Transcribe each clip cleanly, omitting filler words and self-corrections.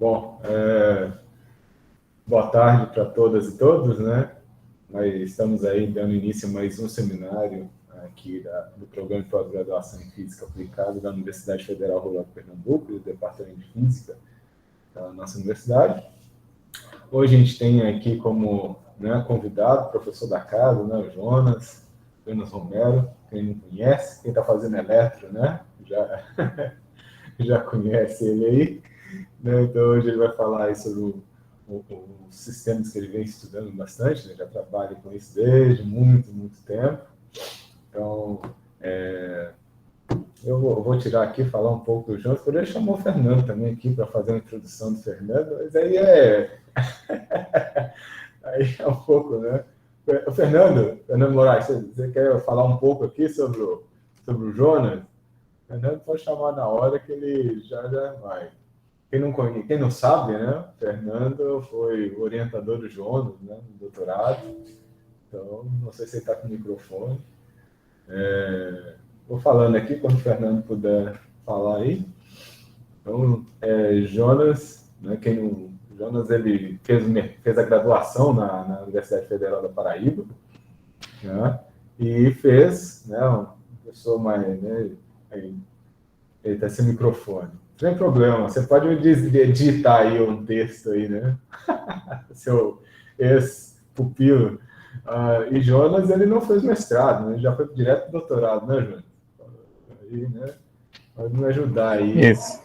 Bom, boa tarde para todas e todos, né? Nós estamos aí dando início a mais um seminário aqui do Programa de Pós-Graduação em Física Aplicada da Universidade Federal Rural de Pernambuco, do Departamento de Física da nossa universidade. Hoje a gente tem aqui como convidado o professor da casa, né, o Jonas Romero, quem não conhece, quem está fazendo eletro, né? Já conhece ele aí. Né? Então, hoje ele vai falar aí sobre os sistemas que ele vem estudando bastante, né? Já trabalha com isso desde muito tempo. Então, eu vou tirar aqui, falar um pouco do Jonas, poderia chamar o Fernando também aqui para fazer uma introdução do Fernando, mas aí aí é um pouco, né? Fernando Moraes, você quer falar um pouco aqui sobre o Jonas? O Fernando pode chamar na hora que ele já vai. Quem não sabe, né? Fernando foi o orientador do Jonas, né, no doutorado. Então, não sei se ele está com o microfone. Vou falando aqui, quando o Fernando puder falar aí. Então, Jonas, né, Jonas ele fez a graduação na Universidade Federal da Paraíba, né, e fez, né, uma pessoa mais, né, ele está sem microfone. Não tem problema, você pode editar aí um texto aí, né? Seu ex-pupilo. E Jonas, ele não fez mestrado, né? Ele já foi direto para doutorado, né, Jonas? Aí, né? Pode me ajudar aí. Isso.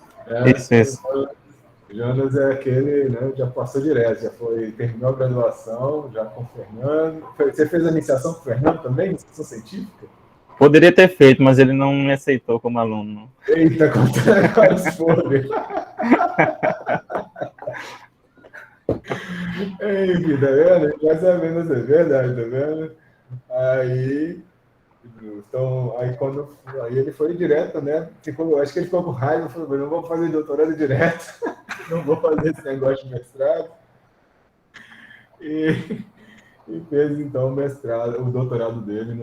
Jonas é aquele, né? Já passou direto, terminou a graduação, já com o Fernando. Você fez a iniciação com o Fernando também, iniciação científica? Poderia ter feito, mas ele não me aceitou como aluno. Eita, contando agora os podres. Ei, vida, tá vendo? Mais ou menos é verdade, tá vendo? Aí, então, aí ele foi direto, né? Acho que ele ficou com raiva, falou, não vou fazer doutorado direto, não vou fazer esse negócio de mestrado. E fez, então, o doutorado dele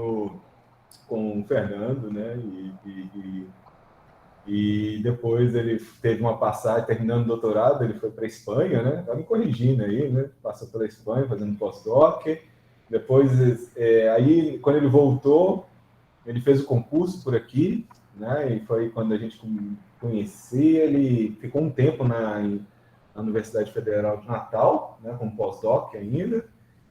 com o Fernando, né? E depois ele teve uma passagem, terminando o doutorado, ele foi para a Espanha, né? Está me corrigindo aí, né? Passou pela Espanha fazendo pós-doc. Depois, aí, quando ele voltou, ele fez o concurso por aqui, né? E foi quando a gente conhecia. Ele ficou um tempo na Universidade Federal de Natal, né? Como pós-doc ainda.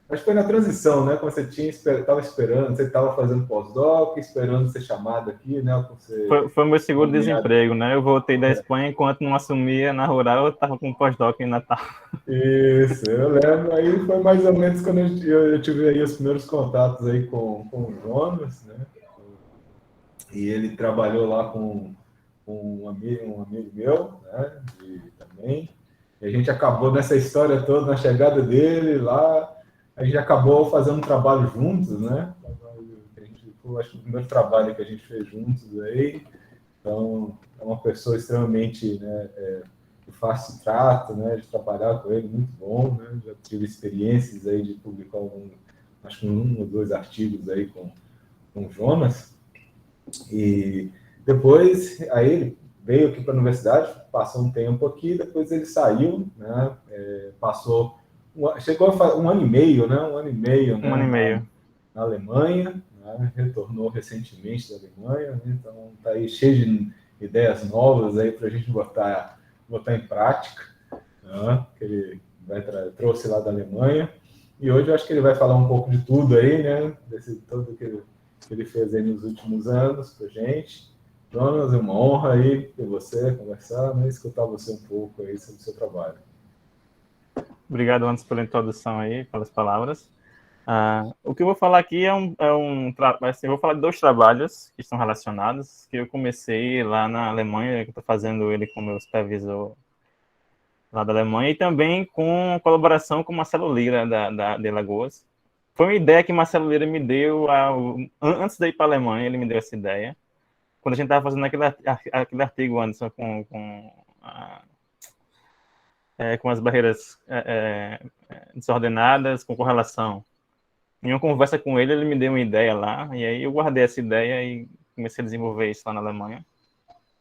Acho que foi na transição, né? Quando você estava esperando, você estava fazendo pós-doc, esperando ser chamado aqui, né? Foi meu seguro-desemprego, né? Eu voltei da Espanha enquanto não assumia na rural, eu estava com pós-doc em Natal. Isso, eu lembro. Aí foi mais ou menos quando eu tive aí os primeiros contatos aí com o Jonas, né? E ele trabalhou lá com um amigo meu, né? Também. E a gente acabou nessa história toda, na chegada dele lá, a gente acabou fazendo um trabalho juntos, né? Acho que o primeiro trabalho que a gente fez juntos aí. Então, é uma pessoa extremamente, né, de fácil trato, né, de trabalhar com ele, muito bom, né? Já tive experiências aí de publicar acho que um ou dois artigos aí com o Jonas. E depois, aí ele veio aqui para a universidade, passou um tempo aqui, depois ele saiu, né? Chegou a um ano e meio, né? Um ano e meio, né? Um ano e meio. Na Alemanha, né? Retornou recentemente da Alemanha, né? Então está aí cheio de ideias novas aí para a gente botar em prática, né? Que ele trouxe lá da Alemanha. E hoje eu acho que ele vai falar um pouco de tudo aí, né? Desse todo que ele fez aí nos últimos anos para a gente. Jonas, é uma honra aí ter você conversar, né? Escutar você um pouco aí sobre o seu trabalho. Obrigado antes pela introdução aí, pelas palavras. O que eu vou falar aqui assim, eu vou falar de dois trabalhos que estão relacionados, que eu comecei lá na Alemanha, que eu estou fazendo ele com meu supervisor lá da Alemanha, e também com colaboração com Marcelo Lira, de Alagoas. Foi uma ideia que Marcelo Lira me deu antes de ir para a Alemanha, ele me deu essa ideia, quando a gente estava fazendo aquele artigo, Anderson, com as barreiras desordenadas, com correlação. Em uma conversa com ele, ele me deu uma ideia lá, e aí eu guardei essa ideia e comecei a desenvolver isso lá na Alemanha.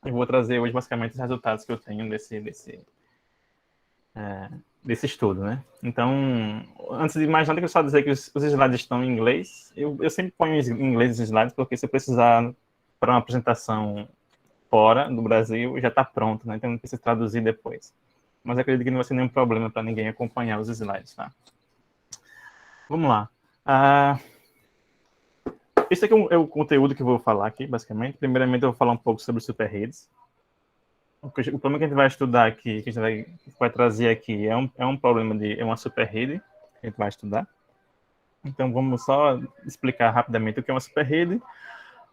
E vou trazer hoje, basicamente, os resultados que eu tenho desse estudo, né? Então, antes de mais nada, eu quero só dizer que os slides estão em inglês. Eu sempre ponho em inglês os slides, porque se eu precisar para uma apresentação fora do Brasil, já está pronto, né? Então não precisa traduzir depois. Mas acredito que não vai ser nenhum problema para ninguém acompanhar os slides, tá? Vamos lá. Esse aqui é o conteúdo que eu vou falar aqui, basicamente. Primeiramente, eu vou falar um pouco sobre superredes. O problema que a gente vai estudar aqui, que a gente vai trazer aqui, é um problema é uma superrede que a gente vai estudar. Então, vamos só explicar rapidamente o que é uma superrede.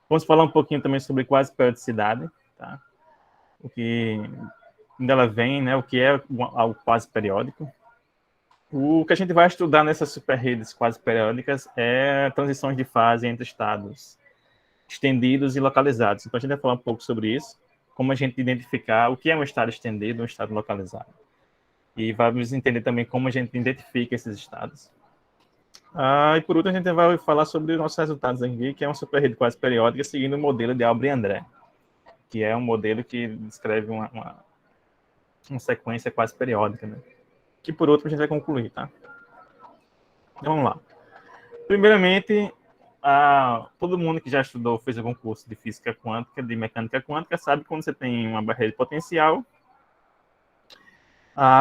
Vamos falar um pouquinho também sobre quase periodicidade, tá? O que dela vem, né? O que é algo quase periódico. O que a gente vai estudar nessas superredes quase periódicas é transições de fase entre estados estendidos e localizados. Então, a gente vai falar um pouco sobre isso, como a gente identificar o que é um estado estendido e um estado localizado. E vamos entender também como a gente identifica esses estados. E por último, a gente vai falar sobre os nossos resultados aqui, que é uma superrede quase periódica, seguindo o modelo de Albrecht e André, que é um modelo que descreve uma sequência quase periódica, né? Que por último a gente vai concluir, tá? Então, vamos lá. Primeiramente, todo mundo que já estudou, fez algum curso de física quântica, de mecânica quântica, sabe que quando você tem uma barreira de potencial,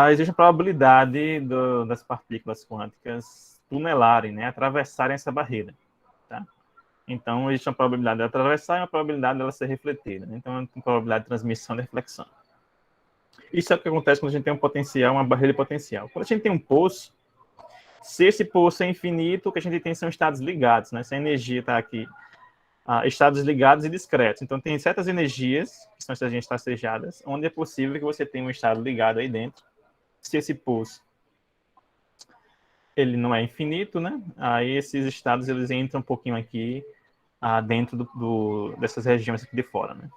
existe a probabilidade das partículas quânticas tunelarem, né, atravessarem essa barreira, tá? Então, existe uma probabilidade de atravessar e uma probabilidade dela ser refletida. Né? Então, tem probabilidade de transmissão e reflexão. Isso é o que acontece quando a gente tem um potencial, uma barreira de potencial. Quando a gente tem um poço, se esse poço é infinito, o que a gente tem são estados ligados, né? Se a energia está aqui, estados ligados e discretos. Então, tem certas energias, que são essas tracejadas, onde é possível que você tenha um estado ligado aí dentro. Se esse poço ele não é infinito, né? Aí esses estados eles entram um pouquinho aqui dentro dessas regiões aqui de fora, né?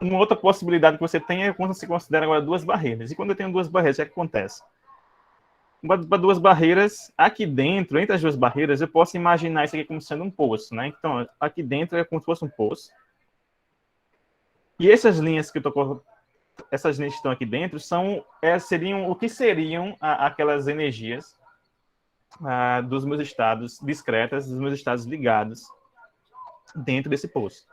Uma outra possibilidade que você tem é quando você considera agora duas barreiras. E quando eu tenho duas barreiras, o que acontece? Para duas barreiras, aqui dentro, entre as duas barreiras, eu posso imaginar isso aqui como sendo um poço, né? Então, aqui dentro é como se fosse um poço. E essas linhas que essas linhas que estão aqui dentro seriam o que seriam aquelas energias dos meus estados discretas, dos meus estados ligados dentro desse poço.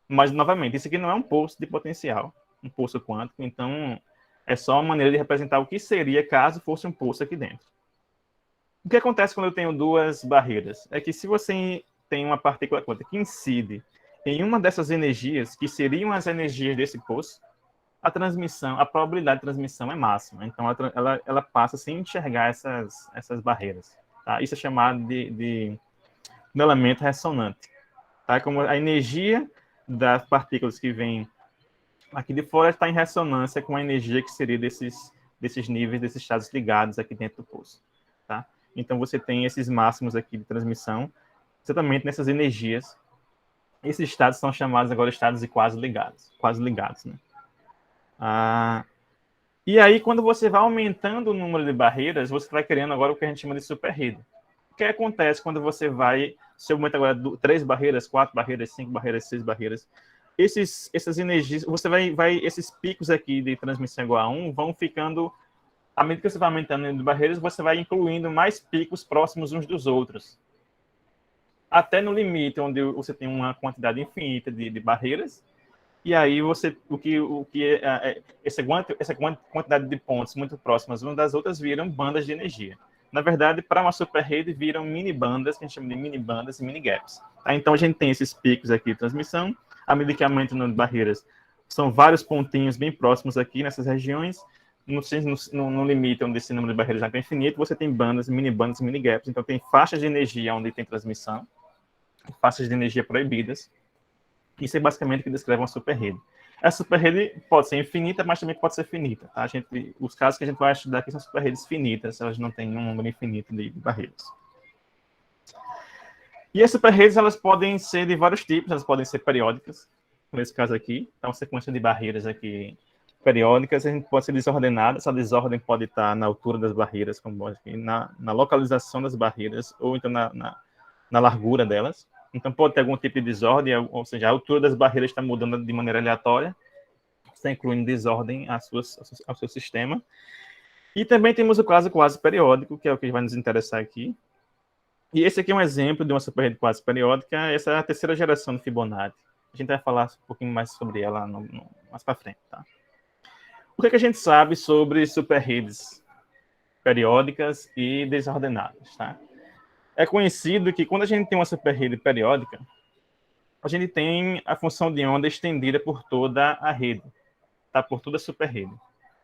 Mas, novamente, isso aqui não é um poço de potencial, um poço quântico, então é só uma maneira de representar o que seria caso fosse um poço aqui dentro. O que acontece quando eu tenho duas barreiras? É que se você tem uma partícula quântica que incide em uma dessas energias, que seriam as energias desse poço, a probabilidade de transmissão é máxima. Então, ela passa sem enxergar essas barreiras. Tá? Isso é chamado de elemento ressonante. Tá? Como a energia das partículas que vêm aqui de fora está em ressonância com a energia que seria desses níveis, desses estados ligados aqui dentro do poço. Tá? Então, você tem esses máximos aqui de transmissão, exatamente nessas energias. Esses estados são chamados agora estados de quase ligados, né? E aí, quando você vai aumentando o número de barreiras, você vai criando agora o que a gente chama de superrede. O que acontece quando você aumenta agora 3 barreiras, 4 barreiras, 5 barreiras, 6 barreiras, essas energias, esses picos aqui de transmissão igual a 1 vão ficando, à medida que você vai aumentando o número de barreiras, você vai incluindo mais picos próximos uns dos outros. Até no limite, onde você tem uma quantidade infinita de barreiras, e aí essa quantidade de pontos muito próximas umas das outras viram bandas de energia. Na verdade, para uma superrede, viram mini-bandas, que a gente chama de mini-bandas e mini-gaps. Tá? Então, a gente tem esses picos aqui de transmissão, à medida que aumenta o número de barreiras, são vários pontinhos bem próximos aqui nessas regiões. No limite, onde esse número de barreiras já é infinito, você tem bandas, mini-bandas e mini-gaps. Então, tem faixas de energia onde tem transmissão, faixas de energia proibidas. Isso é basicamente o que descreve uma superrede. A superrede pode ser infinita, mas também pode ser finita. Tá? Os casos que a gente vai estudar aqui são superredes finitas, elas não têm um número infinito de barreiras. E as superredes, elas podem ser de vários tipos, elas podem ser periódicas, nesse caso aqui, então, uma sequência de barreiras aqui periódicas, a gente pode ser desordenada, essa desordem pode estar na altura das barreiras, como aqui, na localização das barreiras, ou então na largura delas. Então, pode ter algum tipo de desordem, ou seja, a altura das barreiras está mudando de maneira aleatória, está incluindo desordem ao seu sistema. E também temos o caso quase periódico, que é o que vai nos interessar aqui. E esse aqui é um exemplo de uma superrede quase periódica. Essa é a terceira geração do Fibonacci. A gente vai falar um pouquinho mais sobre ela mais para frente, tá? O que a gente sabe sobre superredes periódicas e desordenadas, tá? É conhecido que quando a gente tem uma superrede periódica, a gente tem a função de onda estendida por toda a rede, tá? Por toda a superrede,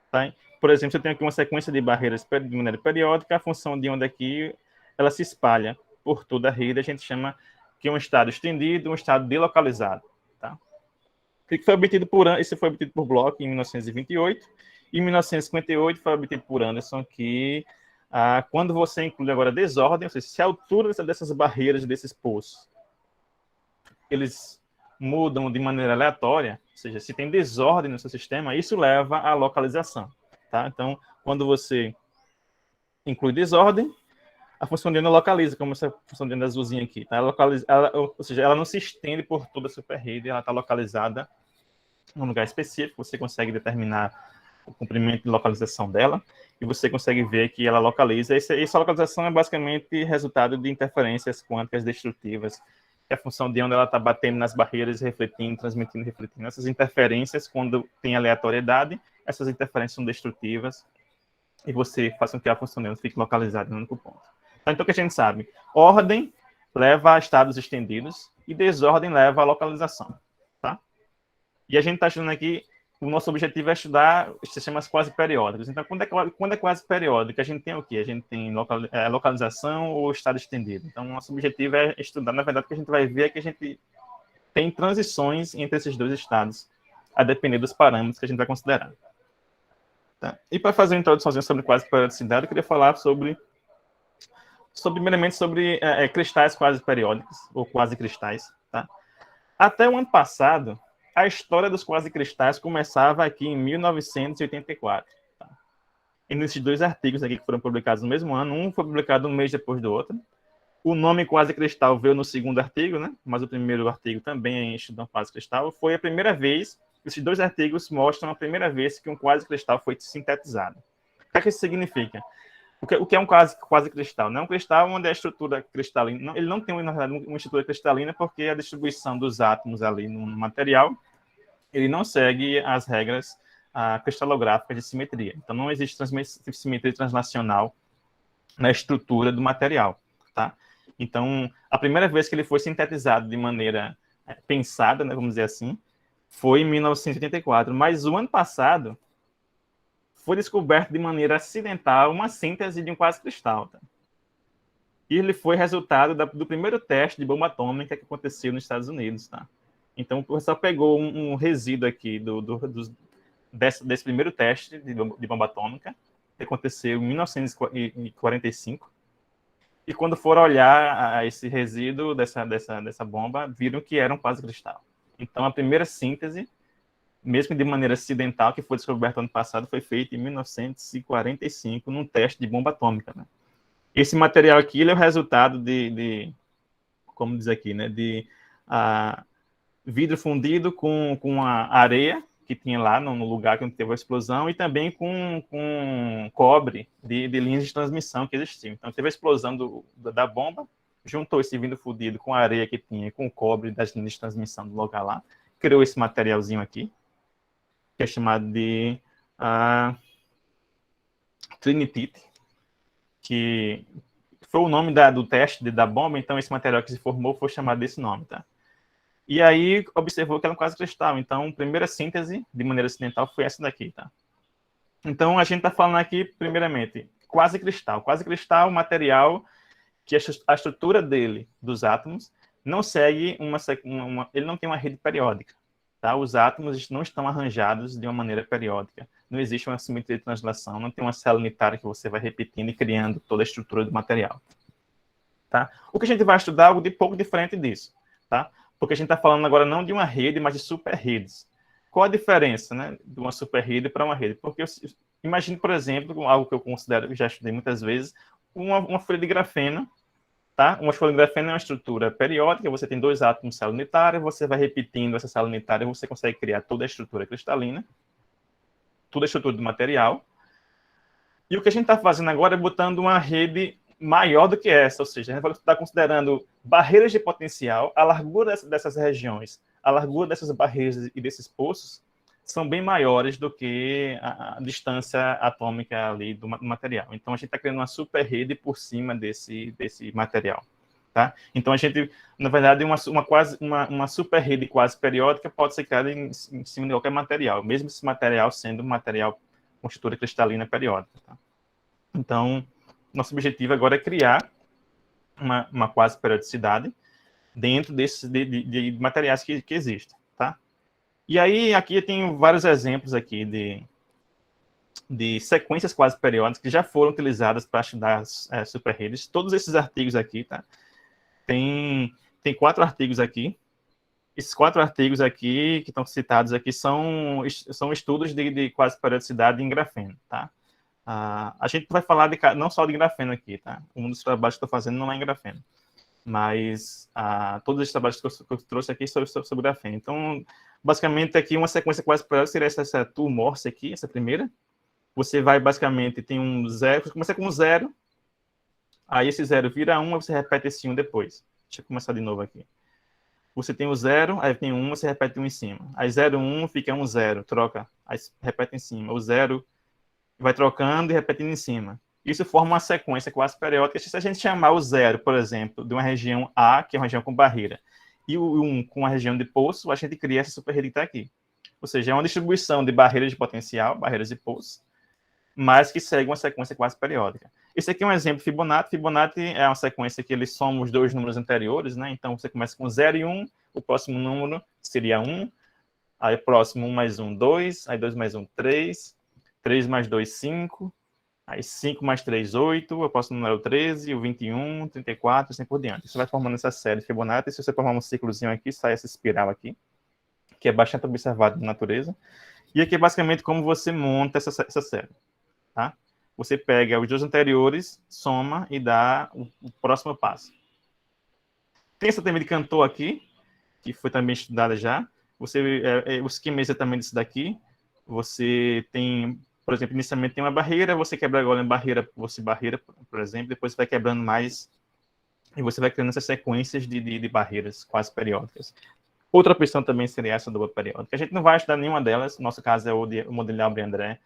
tá? Por exemplo, eu tenho aqui uma sequência de barreiras de maneira periódica, a função de onda aqui, ela se espalha por toda a rede, a gente chama que é um estado estendido, um estado delocalizado, tá? Esse foi obtido por Bloch em 1928, e em 1958 foi obtido por Anderson, que quando você inclui agora desordem, ou seja, se a altura dessas barreiras, desses poços, eles mudam de maneira aleatória, ou seja, se tem desordem no seu sistema, isso leva à localização, tá? Então, quando você inclui desordem, a função de onda localiza, como essa função de onda azulzinha aqui, tá? Ou seja, ela não se estende por toda a superrede, ela está localizada num lugar específico, você consegue determinar o comprimento de localização dela, e você consegue ver que ela localiza. Essa localização é basicamente resultado de interferências quânticas destrutivas, que a função de onda ela está batendo nas barreiras, refletindo, transmitindo, refletindo. Essas interferências, quando tem aleatoriedade, essas interferências são destrutivas, e você faz com que a função de onda fique localizada no único ponto. Então, o que a gente sabe? Ordem leva a estados estendidos, e desordem leva a localização, tá? E a gente está estudando aqui, o nosso objetivo é estudar os sistemas quase periódicos. Então, quando é quase periódico, a gente tem o quê? A gente tem localização ou estado estendido. Então, nosso objetivo é estudar, na verdade, o que a gente vai ver é que a gente tem transições entre esses dois estados, a depender dos parâmetros que a gente vai considerar. Tá? E para fazer uma introdução sobre quase periodicidade, eu queria falar primeiramente sobre cristais quase periódicos, ou quase cristais. Tá? Até o ano passado, a história dos quase-cristais começava aqui em 1984. Tá? E nesses dois artigos aqui que foram publicados no mesmo ano, um foi publicado um mês depois do outro. O nome quase-cristal veio no segundo artigo, né? Mas o primeiro artigo também estudou quase-cristal. Foi a primeira vez, esses dois artigos mostram a primeira vez que um quase-cristal foi sintetizado. O que é que isso significa? O que é um quase-cristal? Não é um cristal onde a estrutura cristalina... Ele não tem, na verdade, uma estrutura cristalina porque a distribuição dos átomos ali no material, ele não segue as regras cristalográficas de simetria. Então, não existe simetria translacional na estrutura do material. Tá? Então, a primeira vez que ele foi sintetizado de maneira pensada, né, vamos dizer assim, foi em 1984. Mas o ano passado foi descoberto de maneira acidental uma síntese de um quase-cristal. Tá? E ele foi resultado do primeiro teste de bomba atômica que aconteceu nos Estados Unidos. Tá? Então, o professor pegou um resíduo aqui desse primeiro teste de bomba atômica, que aconteceu em 1945, e quando foram olhar esse resíduo dessa bomba, viram que era um quase-cristal. Então, a primeira síntese, mesmo de maneira acidental, que foi descoberta ano passado, foi feita em 1945, num teste de bomba atômica. Né? Esse material aqui ele é o resultado como diz aqui, né, de vidro fundido com a areia que tinha lá no lugar que teve a explosão, e também com cobre de linhas de transmissão que existiam. Então, teve a explosão da bomba, juntou esse vidro fundido com a areia que tinha, com o cobre das linhas de transmissão do lugar lá, criou esse materialzinho aqui, que é chamado de trinitite, que foi o nome do teste da bomba, então esse material que se formou foi chamado desse nome, tá? E aí observou que era um quase-cristal. Então, a primeira síntese, de maneira acidental, foi essa daqui, tá? Então, a gente está falando aqui, primeiramente, quase-cristal. Quase-cristal é um material que a estrutura dele, dos átomos, não segue ele não tem uma rede periódica. Tá? Os átomos não estão arranjados de uma maneira periódica. Não existe uma simetria de translação, não tem uma célula unitária que você vai repetindo e criando toda a estrutura do material. Tá? O que a gente vai estudar é algo de pouco diferente disso. Tá? Porque a gente está falando agora não de uma rede, mas de superredes. Qual a diferença, né, de uma superrede para uma rede? Porque imagine, por exemplo, algo que eu considero, já estudei muitas vezes, uma folha de grafeno. Tá? Uma folha de grafeno é uma estrutura periódica, você tem dois átomos de célula unitária, você vai repetindo essa célula unitária, você consegue criar toda a estrutura cristalina, toda a estrutura do material. E o que a gente está fazendo agora é botando uma rede maior do que essa, ou seja, a gente vai estar considerando barreiras de potencial, a largura dessas regiões, a largura dessas barreiras e desses poços são bem maiores do que a distância atômica ali do material. Então, a gente está criando uma super rede por cima desse material. Tá? Então, a gente, na verdade, uma super rede quase periódica pode ser criada em cima de qualquer material, mesmo esse material sendo um material com estrutura cristalina periódica. Tá? Então, nosso objetivo agora é criar uma quase periodicidade dentro desses de materiais que existem. Tá? E aí, aqui eu tenho vários exemplos aqui de sequências quase periódicas que já foram utilizadas para estudar superredes. Todos esses artigos aqui, tá? Tem 4 artigos aqui. Esses 4 artigos aqui que estão citados aqui são estudos de quase periodicidade em grafeno, tá? A gente vai falar não só de grafeno aqui, tá? Um dos trabalhos que estou fazendo não é em grafeno, mas todos os trabalhos que eu trouxe aqui são sobre grafeno. Então, basicamente, aqui uma sequência quase periódica seria essa tool Morse aqui, essa primeira. Você vai, basicamente, tem um 0, você começa com um 0, aí esse 0 vira 1, aí você repete esse 1 depois. Deixa eu começar de novo aqui. Você tem o 0, aí tem 1, você repete 1 em cima. Aí 0, 1, fica 1, 0, troca. Aí repete em cima. O 0 vai trocando e repetindo em cima. Isso forma uma sequência quase periódica. Se a gente chamar o 0, por exemplo, de uma região A, que é uma região com barreira, e o 1 com a região de poço, a gente cria essa superrede que está aqui. Ou seja, é uma distribuição de barreiras de potencial, barreiras de poço, mas que segue uma sequência quase periódica. Esse aqui é um exemplo Fibonacci. Fibonacci é uma sequência que eles somam os 2 números anteriores, né? Então, você começa com 0 e 1, o próximo número seria 1, aí o próximo 1 mais 1, 2, aí 2 mais 1, 3, 3 mais 2, 5, aí 5 mais 3, 8, o próximo número é o 13, o 21, 34, assim por diante. Isso vai formando essa série Fibonacci. Se você formar um ciclozinho aqui, sai essa espiral aqui, que é bastante observado na natureza. E aqui é basicamente como você monta essa série. Tá? Você pega os 2 anteriores, soma e dá o próximo passo. Tem essa também de Cantor aqui, que foi também estudada já. O esquema é exatamente isso daqui. Você tem, por exemplo, inicialmente tem uma barreira, você quebra agora em barreira, por exemplo, depois você vai quebrando mais e você vai criando essas sequências de barreiras quase periódicas. Outra opção também seria essa dupla periódica. A gente não vai estudar nenhuma delas, no nosso caso é o modelo de Albrecht-André,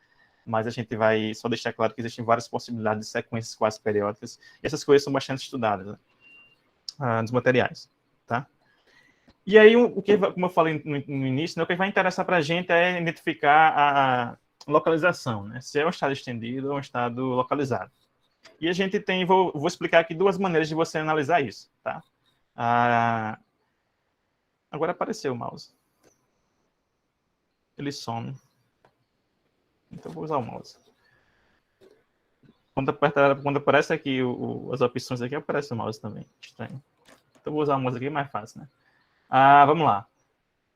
mas a gente vai só deixar claro que existem várias possibilidades de sequências quase periódicas, e essas coisas são bastante estudadas, né, nos materiais, tá? E aí, como eu falei no início, né, o que vai interessar para a gente é identificar a localização, né, se é um estado estendido ou um estado localizado. E a gente tem, vou explicar aqui 2 maneiras de você analisar isso, tá? Agora apareceu o mouse. Ele some. Então, vou usar o mouse. Quando aparece aqui as opções aqui, aparece o mouse também. Estranho. Então, vou usar o mouse aqui, é mais fácil, né? Vamos lá.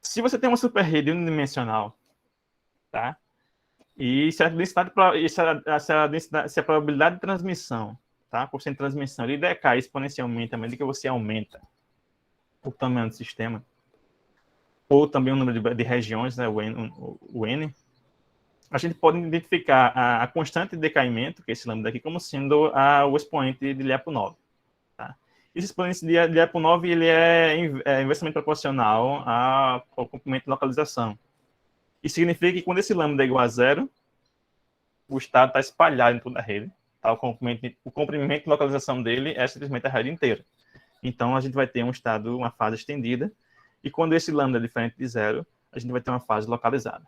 Se você tem uma superrede unidimensional, tá? E se a probabilidade de transmissão, tá? Por cento de transmissão, ele decai exponencialmente à medida que você aumenta o tamanho do sistema, ou também o número de regiões, né? O N, a gente pode identificar a constante de decaimento, que é esse lambda aqui, como sendo o expoente de Lyapunov. Tá? Esse expoente de Lyapunov ele é inversamente proporcional ao comprimento de localização. Isso significa que quando esse lambda é igual a 0, o estado está espalhado em toda a rede. Tá? O comprimento de localização dele é simplesmente a rede inteira. Então, a gente vai ter uma fase estendida, e quando esse lambda é diferente de 0, a gente vai ter uma fase localizada.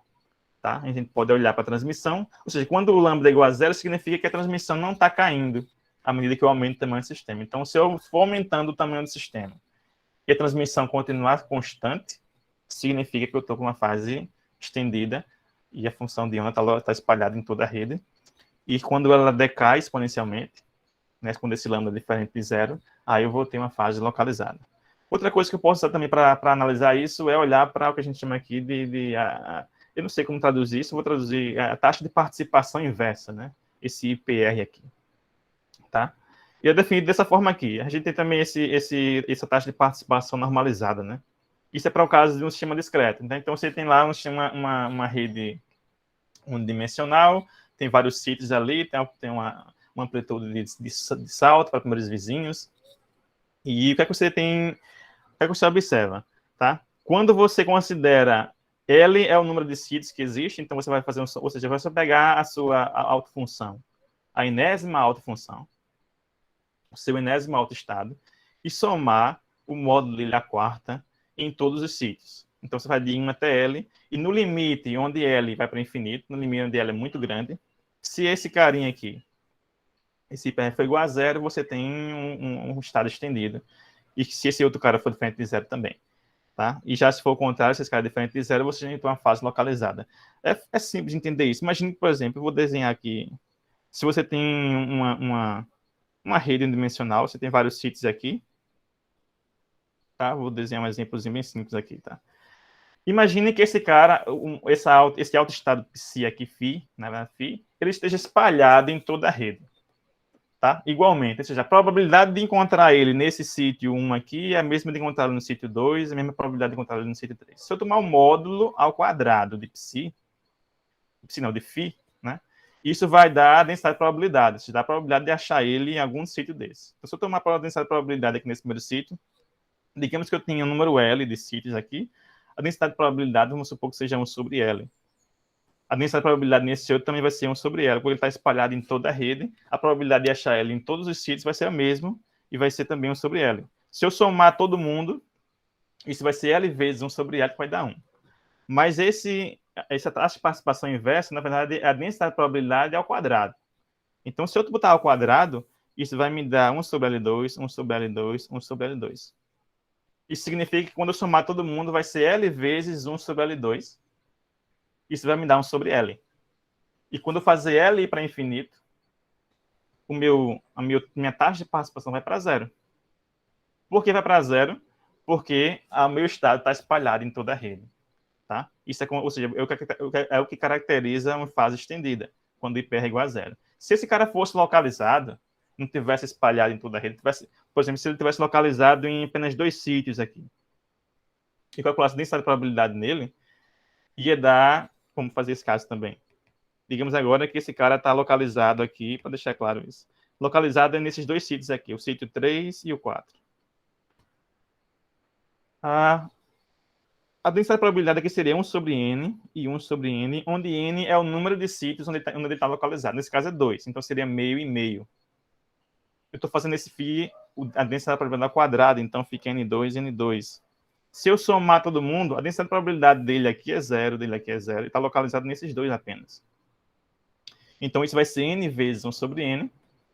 Tá? A gente pode olhar para a transmissão, ou seja, quando o lambda é igual a 0, significa que a transmissão não está caindo à medida que eu aumento o tamanho do sistema. Então, se eu for aumentando o tamanho do sistema e a transmissão continuar constante, significa que eu estou com uma fase estendida e a função de onda está espalhada em toda a rede. E quando ela decai exponencialmente, né, quando esse lambda é diferente de 0, aí eu vou ter uma fase localizada. Outra coisa que eu posso usar também para analisar isso é olhar para o que a gente chama aqui eu não sei como traduzir isso, vou traduzir a taxa de participação inversa, né? Esse IPR aqui, tá? E é definido dessa forma aqui. A gente tem também essa taxa de participação normalizada, né? Isso é para o caso de um sistema discreto. Né? Então, você tem lá uma rede unidimensional, tem vários sítios ali, tem uma amplitude de salto para primeiros vizinhos. E o que é que você tem, o que é que você observa, tá? Quando você considera L é o número de sítios que existe, então você vai fazer, ou seja, vai só pegar a sua autofunção, a enésima autofunção, o seu enésimo autoestado, e somar o módulo dele à quarta em todos os sítios. Então você vai de 1 até L, e no limite onde L vai para o infinito, no limite onde L é muito grande, se esse carinha aqui, esse IPR for igual a zero, você tem um estado estendido. E se esse outro cara for diferente de zero também. Tá? E já se for o contrário, se esse cara é diferente de zero, você já tem uma fase localizada. É simples de entender isso. Imagine, por exemplo, eu vou desenhar aqui. Se você tem uma rede unidimensional, você tem vários sítios aqui. Tá? Vou desenhar um exemplozinho bem simples aqui. Tá? Imagine que esse cara, esse autoestado psi aqui, φ, né, φ, ele esteja espalhado em toda a rede. Tá? Igualmente, ou seja, a probabilidade de encontrar ele nesse sítio 1 aqui é a mesma de encontrá-lo no sítio 2, é a mesma probabilidade de encontrá-lo no sítio 3. Se eu tomar o módulo ao quadrado de psi não, de φ, né? Isso vai dar a densidade de probabilidade, ou seja, a probabilidade de achar ele em algum sítio desse. Então, se eu tomar a densidade de probabilidade aqui nesse primeiro sítio, digamos que eu tenha um número L de sítios aqui, a densidade de probabilidade, vamos supor que seja 1 sobre L. A densidade de probabilidade nesse outro também vai ser 1 sobre L, porque ele está espalhado em toda a rede. A probabilidade de achar L em todos os sítios vai ser a mesma, e vai ser também 1 sobre L. Se eu somar todo mundo, isso vai ser L vezes 1 sobre L, que vai dar 1. Mas essa taxa de participação inversa, na verdade, é a densidade de probabilidade ao quadrado. Então, se eu botar ao quadrado, isso vai me dar 1 sobre L2, 1 sobre L2, 1 sobre L2. Isso significa que quando eu somar todo mundo, vai ser L vezes 1 sobre L2. Isso vai me dar 1 sobre L. E quando eu fazer L ir para infinito, minha taxa de participação vai para zero. Por que vai para zero? Porque o meu estado está espalhado em toda a rede. Tá? Isso ou seja, é o que caracteriza uma fase estendida, quando o IPR é igual a zero. Se esse cara fosse localizado, não tivesse espalhado em toda a rede, por exemplo, se ele tivesse localizado em apenas 2 sítios aqui, e calculasse a densidade de probabilidade nele, ia dar, como fazer esse caso também. Digamos agora que esse cara está localizado aqui, para deixar claro isso. Localizado nesses 2 sítios aqui, o sítio 3 e o 4. A densidade de probabilidade aqui seria 1 sobre N e 1 sobre N, onde N é o número de sítios onde ele está localizado. Nesse caso é 2, então seria meio e meio. Eu estou fazendo esse φ, a densidade de probabilidade ao quadrado, então fica N2 e N2. Se eu somar todo mundo, a densidade de probabilidade dele aqui é zero, dele aqui é zero, e está localizado nesses 2 apenas. Então isso vai ser N vezes 1 sobre N.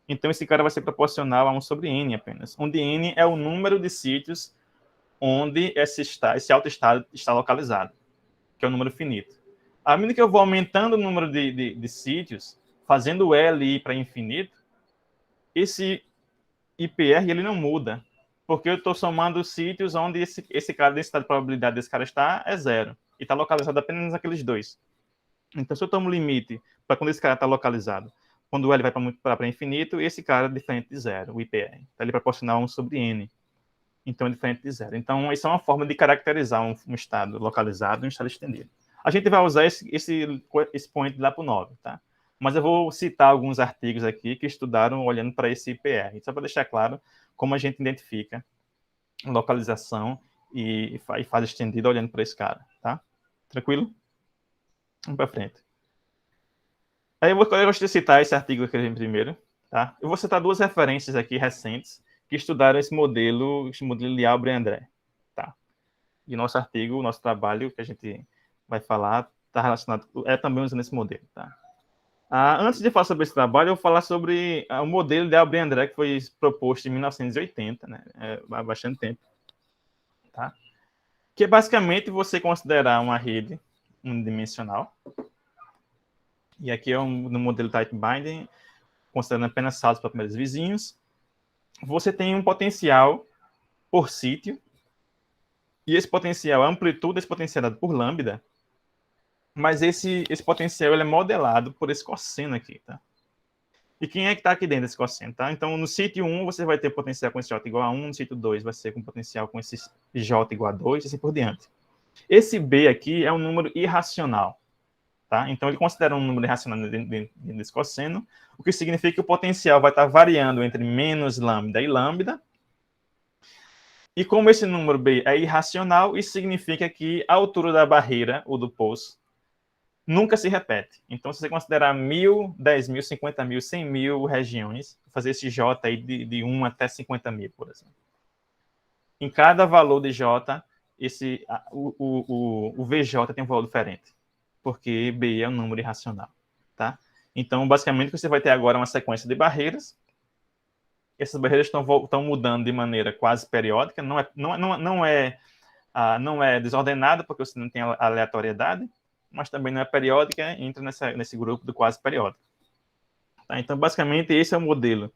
Então esse cara vai ser proporcional a 1 sobre N apenas, onde N é o número de sítios onde esse autoestado está localizado, que é o número finito. À medida que eu vou aumentando o número de sítios, fazendo o L ir para infinito, esse IPR ele não muda, porque eu estou somando os sítios onde esse cara, a densidade de probabilidade desse cara está é zero, e está localizado apenas naqueles 2. Então, se eu tomo o limite para quando esse cara está localizado, quando o L vai para infinito, esse cara é diferente de zero, o IPR. Então, ele é proporcional a 1 sobre N. Então, é diferente de zero. Então, isso é uma forma de caracterizar um estado localizado e um estado estendido. A gente vai usar esse point lá para o 9, tá? Mas eu vou citar alguns artigos aqui que estudaram olhando para esse IPR, só para deixar claro como a gente identifica localização e fase estendida olhando para esse cara, tá? Tranquilo? Vamos para frente. Aí eu gostaria de citar esse artigo aqui primeiro, tá? Eu vou citar 2 referências aqui recentes que estudaram esse modelo de Albrecht e André, tá? E nosso artigo, o nosso trabalho que a gente vai falar está relacionado, também usando esse modelo, tá? Antes de falar sobre esse trabalho, eu vou falar sobre o modelo de Albrecht e André que foi proposto em 1980, né? Há bastante tempo, tá? Que é basicamente você considerar uma rede unidimensional. E aqui é no modelo Type Binding, considerando apenas saltos para primeiros vizinhos. Você tem um potencial por sítio, e esse potencial, a amplitude desse potencial é dado por lambda, mas esse potencial ele é modelado por esse cosseno aqui, tá? E quem é que está aqui dentro desse cosseno, tá? Então, no sítio 1, você vai ter potencial com esse J igual a 1, no sítio 2 vai ser com potencial com esse J igual a 2, e assim por diante. Esse B aqui é um número irracional. Tá? Então, ele considera um número irracional dentro desse cosseno, o que significa que o potencial vai estar variando entre menos lambda e lambda. E como esse número B é irracional, isso significa que a altura da barreira, ou do poço, nunca se repete. Então, se você considerar 1.000, 10.000, 50.000, 100.000 regiões, fazer esse J aí de 1 até 50.000, por exemplo. Em cada valor de J, o VJ tem um valor diferente, porque B é um número irracional. Tá? Então, basicamente, você vai ter agora uma sequência de barreiras. Essas barreiras estão mudando de maneira quase periódica, não é desordenada, porque você não tem aleatoriedade, mas também não é periódica, entra nesse grupo do quase periódico. Tá? Então, basicamente, esse é o modelo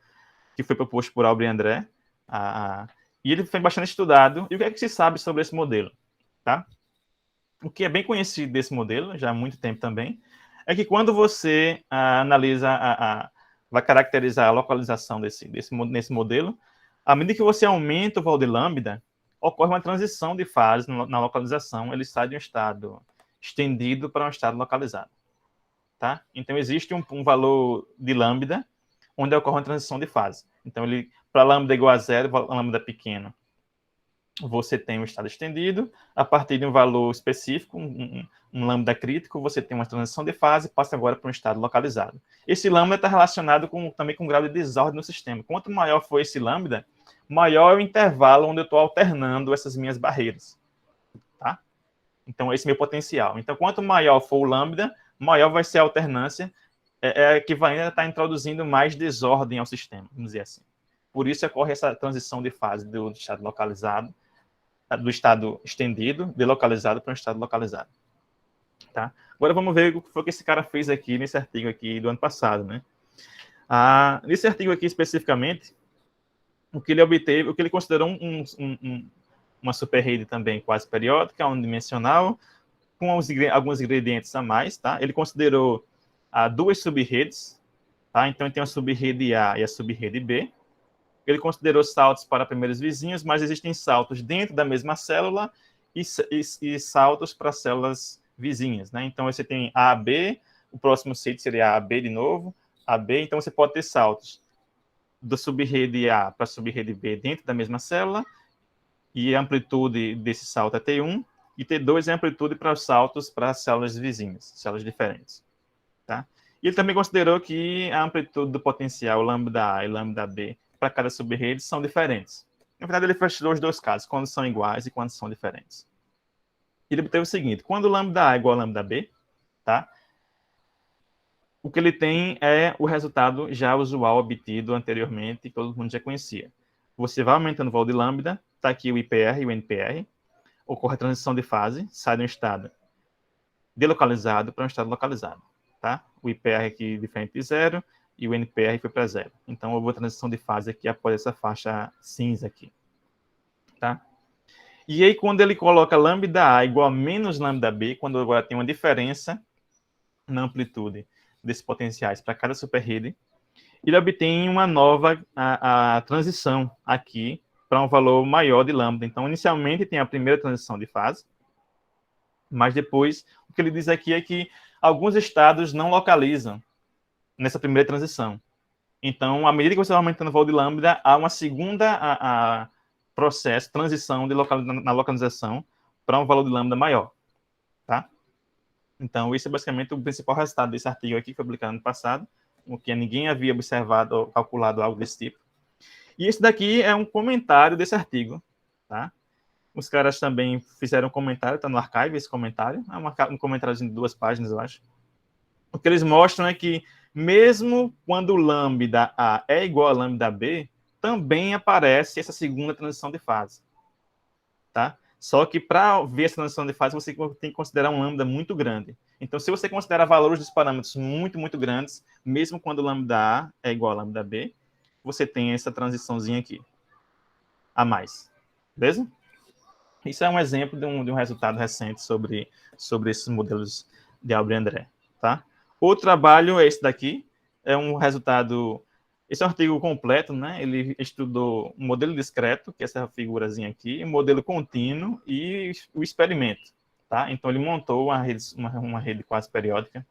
que foi proposto por Albert e André, e ele foi bastante estudado. E o que é que se sabe sobre esse modelo? Tá? O que é bem conhecido desse modelo, já há muito tempo também, é que quando você analisa, vai caracterizar a localização nesse modelo, à medida que você aumenta o valor de lambda, ocorre uma transição de fase na localização, ele sai de um estado estendido para um estado localizado. Tá? Então, existe um valor de lambda, onde ocorre uma transição de fase. Então, para lambda igual a zero, lambda pequeno, você tem um estado estendido. A partir de um valor específico, um lambda crítico, você tem uma transição de fase e passa agora para um estado localizado. Esse lambda está relacionado também com o grau de desordem no sistema. Quanto maior for esse lambda, maior é o intervalo onde eu estou alternando essas minhas barreiras. Tá? Então, esse é meu potencial. Então, quanto maior for o lambda, maior vai ser a alternância, que vai ainda estar introduzindo mais desordem ao sistema, vamos dizer assim. Por isso ocorre essa transição de fase do estado localizado, do estado estendido, delocalizado para um estado localizado. Tá? Agora vamos ver o que foi que esse cara fez aqui nesse artigo aqui do ano passado, né? Nesse artigo aqui especificamente, o que ele obteve, o que ele considerou uma superrede também quase periódica, unidimensional, com alguns ingredientes a mais, tá? Ele considerou duas subredes, tá? Então ele tem a subrede A e a subrede B. Ele considerou saltos para primeiros vizinhos, mas existem saltos dentro da mesma célula e saltos para células vizinhas, né? Então você tem A, B, o próximo sítio seria A, B de novo, A, B, então você pode ter saltos da subrede A para a subrede B dentro da mesma célula, e a amplitude desse salto é T1, e T2 é a amplitude para os saltos para as células vizinhas, células diferentes. Tá? E ele também considerou que a amplitude do potencial lambda A e lambda B para cada subrede são diferentes. Na verdade, ele fez os dois casos, quando são iguais e quando são diferentes. Ele obteve o seguinte: quando lambda A é igual a lambda B, tá? O que ele tem é o resultado já usual obtido anteriormente, que todo mundo já conhecia. Você vai aumentando o valor de lambda, está aqui o IPR e o NPR, ocorre a transição de fase, sai de um estado delocalizado para um estado localizado. Tá? O IPR aqui diferente de zero e o NPR foi para zero. Então, houve a transição de fase aqui após essa faixa cinza aqui. Tá? E aí, quando ele coloca lambda A igual a menos lambda B, quando agora tem uma diferença na amplitude desses potenciais para cada superrede, ele obtém uma nova transição aqui para um valor maior de lambda. Então, inicialmente tem a primeira transição de fase, mas depois, o que ele diz aqui é que alguns estados não localizam nessa primeira transição. Então, à medida que você vai aumentando o valor de lambda, há uma segunda processo, transição na localização para um valor de lambda maior. Tá? Então, esse é basicamente o principal resultado desse artigo aqui, que foi publicado no passado, o que ninguém havia observado ou calculado algo desse tipo. E esse daqui é um comentário desse artigo. Tá? Os caras também fizeram um comentário, está no archive esse comentário, é um comentário de 2 páginas, eu acho. O que eles mostram é que, mesmo quando lambda A é igual a lambda B, também aparece essa segunda transição de fase. Tá? Só que para ver essa transição de fase, você tem que considerar um lambda muito grande. Então, se você considerar valores dos parâmetros muito, muito grandes, mesmo quando lambda A é igual a lambda B, você tem essa transiçãozinha aqui, a mais. Beleza? Isso é um exemplo de um resultado recente sobre esses modelos de Albert e André. Tá? Outro trabalho é esse daqui, é um resultado... Esse é um artigo completo, né? Ele estudou um modelo discreto, que é essa figurazinha aqui, um modelo contínuo e o experimento. tá? Então, ele montou uma rede quase periódica,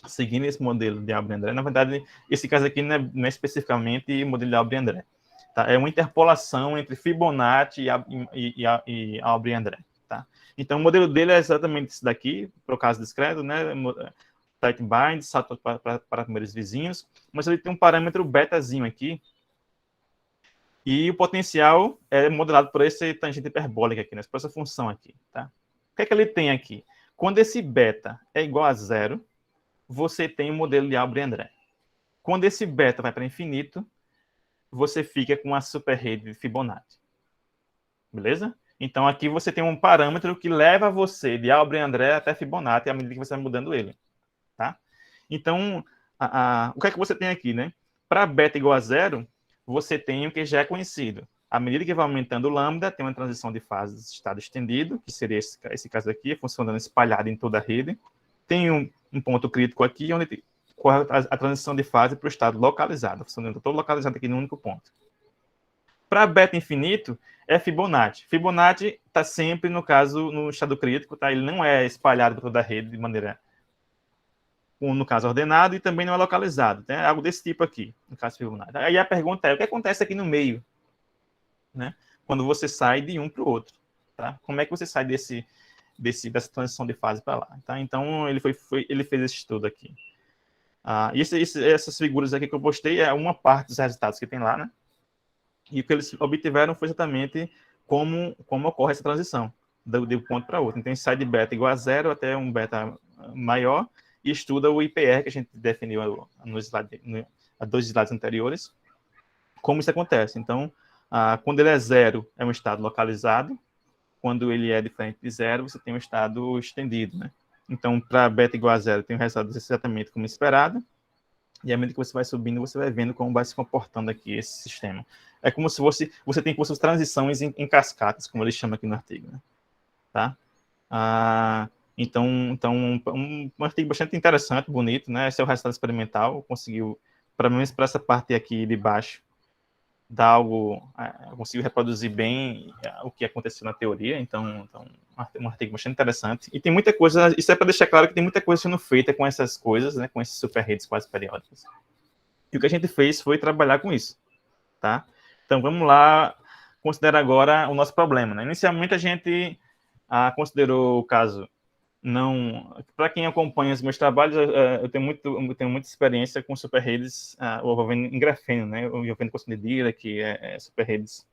seguindo esse modelo de Albrecht-André. Na verdade, esse caso aqui não é especificamente o modelo de Albrecht-André. Tá? É uma interpolação entre Fibonacci e Albrecht-André. Tá? Então, o modelo dele é exatamente esse daqui, para o caso discreto, né? Tight bind, salto para primeiros vizinhos, mas ele tem um parâmetro betazinho aqui, e o potencial é modelado por essa tangente hiperbólica aqui, né? Por essa função aqui. Tá? O que é que ele tem aqui? Quando esse beta é igual a zero, você tem o modelo de Albrecht-André. Quando esse beta vai para infinito, você fica com a superrede de Fibonacci. Beleza? Então, aqui você tem um parâmetro que leva você de Albrecht-André até Fibonacci à medida que você vai mudando ele. Tá? Então, o que é que você tem aqui, né? Para beta igual a zero, você tem o que já é conhecido. À medida que vai aumentando o lambda, tem uma transição de fase de estado estendido, que seria esse caso aqui, funcionando espalhado em toda a rede. Tem um ponto crítico aqui, onde ocorre a transição de fase para o estado localizado, funcionando todo localizado aqui no único ponto. Para beta infinito, é Fibonacci. Fibonacci está sempre, no caso, no estado crítico, tá? Ele não é espalhado por toda a rede de maneira, no caso, ordenado, e também não é localizado. Né? Algo desse tipo aqui, no caso Fibonacci. Aí a pergunta é, o que acontece aqui no meio? Né? Quando você sai de um para o outro. Tá? Como é que você sai dessa transição de fase para lá? Tá? Então, ele fez esse estudo aqui. Essas figuras aqui que eu postei é uma parte dos resultados que tem lá, né? E o que eles obtiveram foi exatamente como ocorre essa transição de um ponto para outro. Então, sai de beta igual a zero até um beta maior e estuda o IPR que a gente definiu a 2 slides anteriores, como isso acontece. Então, quando ele é zero, é um estado localizado. Quando ele é diferente de zero, você tem um estado estendido, né? Então, para beta igual a zero, tem o resultado exatamente como esperado. E à medida que você vai subindo, você vai vendo como vai se comportando aqui esse sistema. É como se você tem suas transições em cascatas, como eles chamam aqui no artigo. Né? Tá? Então, um artigo bastante interessante, bonito. Né? Esse é o resultado experimental. Conseguiu, pelo menos para essa parte aqui de baixo, dar algo, conseguiu reproduzir bem o que aconteceu na teoria. Então um artigo bastante interessante. E tem muita coisa, isso é para deixar claro que tem muita coisa sendo feita com essas coisas, né, com esses superredes quase periódicas. E o que a gente fez foi trabalhar com isso. Tá? Então vamos lá, considerar agora o nosso problema. Né? Inicialmente a gente considerou o caso não... Para quem acompanha os meus trabalhos, eu tenho muita experiência com superredes envolvendo em grafeno, né? Envolvendo questão de Dirac, superredes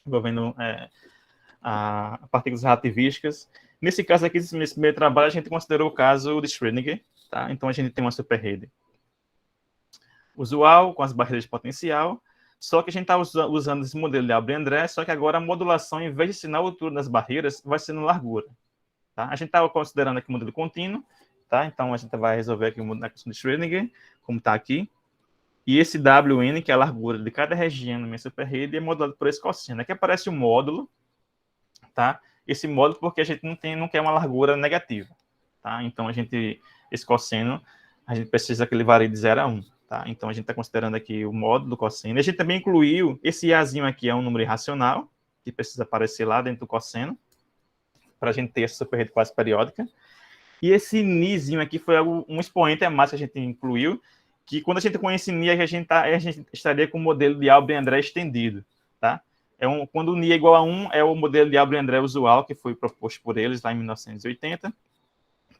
envolvendo partículas relativísticas. Nesse caso aqui, nesse primeiro trabalho, a gente considerou o caso de Schrödinger. Tá? Então, a gente tem uma superrede usual, com as barreiras de potencial, só que a gente está usando esse modelo de Albrecht-André, só que agora a modulação, em vez de ser na altura das barreiras, vai ser na largura. Tá? A gente estava considerando aqui o modelo contínuo, tá? Então a gente vai resolver aqui a questão de Schrödinger, como está aqui. E esse Wn, que é a largura de cada região na minha superrede, é modulado por esse cosseno. Aqui aparece o módulo, tá? Esse módulo porque a gente não quer uma largura negativa. Tá? Então esse cosseno, a gente precisa que ele varie de 0 a 1. Tá? Então a gente está considerando aqui o módulo do cosseno. A gente também incluiu, esse Iazinho aqui é um número irracional, que precisa aparecer lá dentro do cosseno, para a gente ter essa superrede quase periódica. E esse Nizinho aqui foi um expoente a mais que a gente incluiu, que quando a gente conhece Ni, a gente estaria com o modelo de Albrecht-André estendido. Tá? Quando o Ni é igual a 1, é o modelo de Albrecht-André usual, que foi proposto por eles lá em 1980.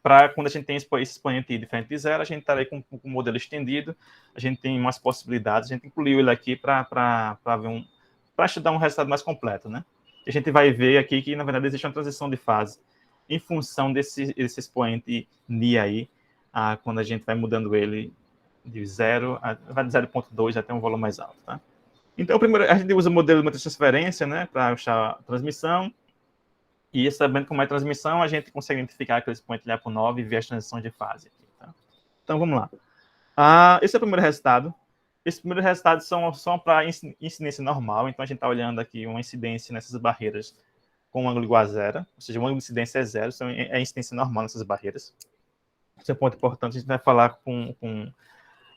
Para quando a gente tem esse expoente diferente de zero, a gente estaria com o modelo estendido, a gente tem mais possibilidades, a gente incluiu ele aqui para estudar um resultado mais completo, né? A gente vai ver aqui que, na verdade, existe uma transição de fase em função desse expoente Ni aí, quando a gente vai mudando ele de 0, vai de 0,2 até um valor mais alto, tá? Então, primeiro, a gente usa o modelo de transferência, né, para achar a transmissão, e sabendo como é a transmissão, a gente consegue identificar aquele expoente lá por 9 e ver as transições de fase aqui, tá? Então, vamos lá. Esse é o primeiro resultado. Esses primeiros resultados são para incidência normal, então a gente está olhando aqui uma incidência nessas barreiras com um ângulo igual a zero, ou seja, o ângulo de incidência é zero, então é a incidência normal nessas barreiras. Esse é um ponto importante, a gente vai falar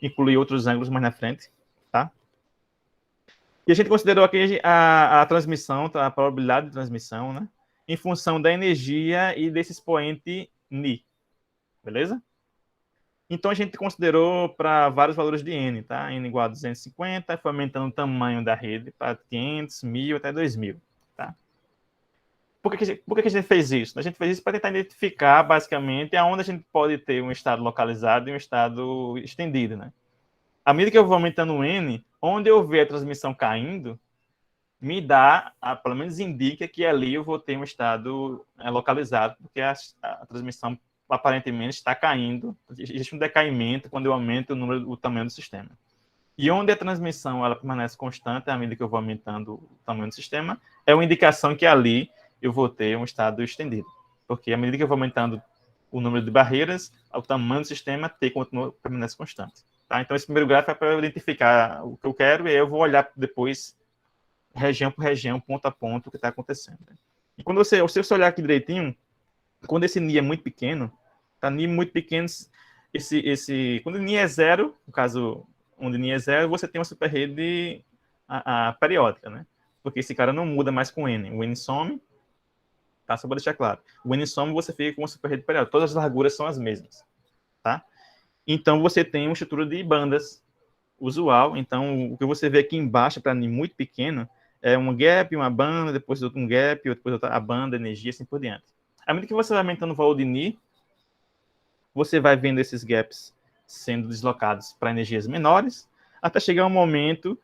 incluir outros ângulos mais na frente, tá? E a gente considerou aqui a transmissão, a probabilidade de transmissão, né? em função da energia e desse expoente Ni, beleza? Então, a gente considerou para vários valores de N, tá? N igual a 250, foi aumentando o tamanho da rede para 500, 1000 até 2000, tá? Por que a gente fez isso? A gente fez isso para tentar identificar, basicamente, aonde a gente pode ter um estado localizado e um estado estendido, né? À medida que eu vou aumentando o N, onde eu ver a transmissão caindo, me dá, pelo menos indica que ali eu vou ter um estado localizado, porque a transmissão aparentemente está caindo. Existe um decaimento quando eu aumento o tamanho do sistema. E onde a transmissão ela permanece constante à medida que eu vou aumentando o tamanho do sistema, é uma indicação que ali eu vou ter um estado estendido. Porque à medida que eu vou aumentando o número de barreiras, o tamanho do sistema T permanece constante. Tá? Então, esse primeiro gráfico é para eu identificar o que eu quero, e aí eu vou olhar depois, região por região, ponto a ponto, o que está acontecendo. E quando se você olhar aqui direitinho, quando esse Ni é muito pequeno, tá? Ni muito pequeno, quando o Ni é zero, no caso, onde Ni é zero, você tem uma superrede periódica, né? Porque esse cara não muda mais com N. O N some, tá? Só para deixar claro. O N some, você fica com uma superrede periódica. Todas as larguras são as mesmas, tá? Então, você tem uma estrutura de bandas usual. Então, o que você vê aqui embaixo, para Ni muito pequeno, é um gap, uma banda, depois um gap, depois outra, a banda, energia, assim por diante. À medida que você vai aumentando o valor de Ni, você vai vendo esses gaps sendo deslocados para energias menores, até chegar um momento,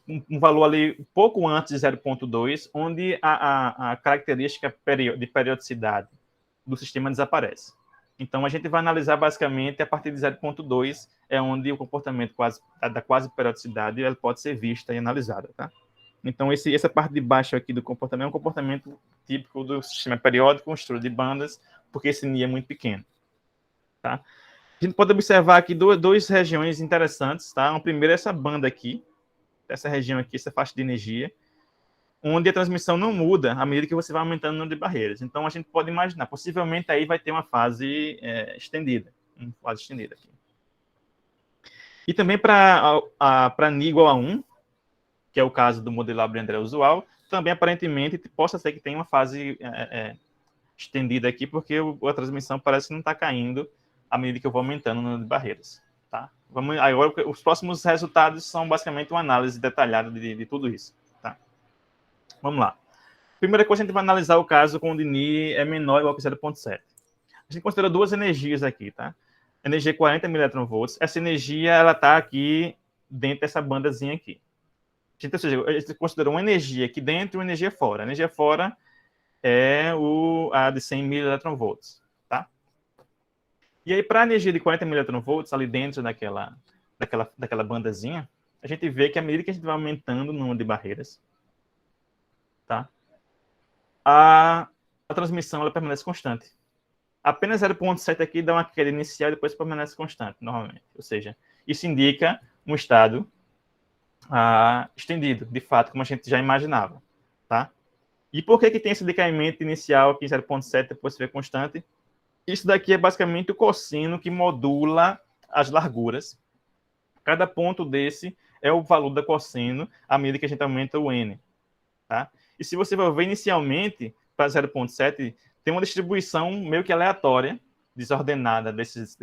um valor ali um pouco antes de 0,2, onde a característica de periodicidade do sistema desaparece. Então, a gente vai analisar basicamente a partir de 0,2, é onde o comportamento da quase periodicidade ela pode ser vista e analisada, tá? Então, essa parte de baixo aqui do comportamento é um comportamento típico do sistema periódico, estrutura de bandas, porque esse Ni é muito pequeno. Tá? A gente pode observar aqui duas regiões interessantes. Tá? A primeira é essa banda aqui, essa região aqui, essa faixa de energia, onde a transmissão não muda à medida que você vai aumentando o número de barreiras. Então, a gente pode imaginar, possivelmente aí vai ter uma fase estendida. Uma fase estendida aqui. E também para Ni igual a 1, que é o caso do modelo Abre-André usual, também aparentemente possa ser que tenha uma fase estendida aqui, porque a transmissão parece que não está caindo à medida que eu vou aumentando o número de barreiras. Tá? Agora, os próximos resultados são basicamente uma análise detalhada de tudo isso. Tá? Vamos lá. Primeira coisa, a gente vai analisar o caso quando o Ni é menor ou igual que 0,7. A gente considera duas energias aqui, tá? Energia 40 mV. Essa energia, ela está aqui dentro dessa bandazinha aqui. Ou seja, a gente considerou uma energia aqui dentro e uma energia fora. A energia fora é a de 100 mV, tá? E aí, para a energia de 40 mV, ali dentro daquela bandazinha, a gente vê que à medida que a gente vai aumentando o número de barreiras, tá? A transmissão ela permanece constante. Apenas 0,7 aqui dá uma queda inicial e depois permanece constante, normalmente. Ou seja, isso indica um estado estendido, de fato, como a gente já imaginava, tá? E por que tem esse decaimento inicial aqui em 0,7, depois se vê constante? Isso daqui é basicamente o cosseno que modula as larguras. Cada ponto desse é o valor da cosseno à medida que a gente aumenta o N. Tá? E se você for ver inicialmente, para 0,7, tem uma distribuição meio que aleatória, desordenada dessas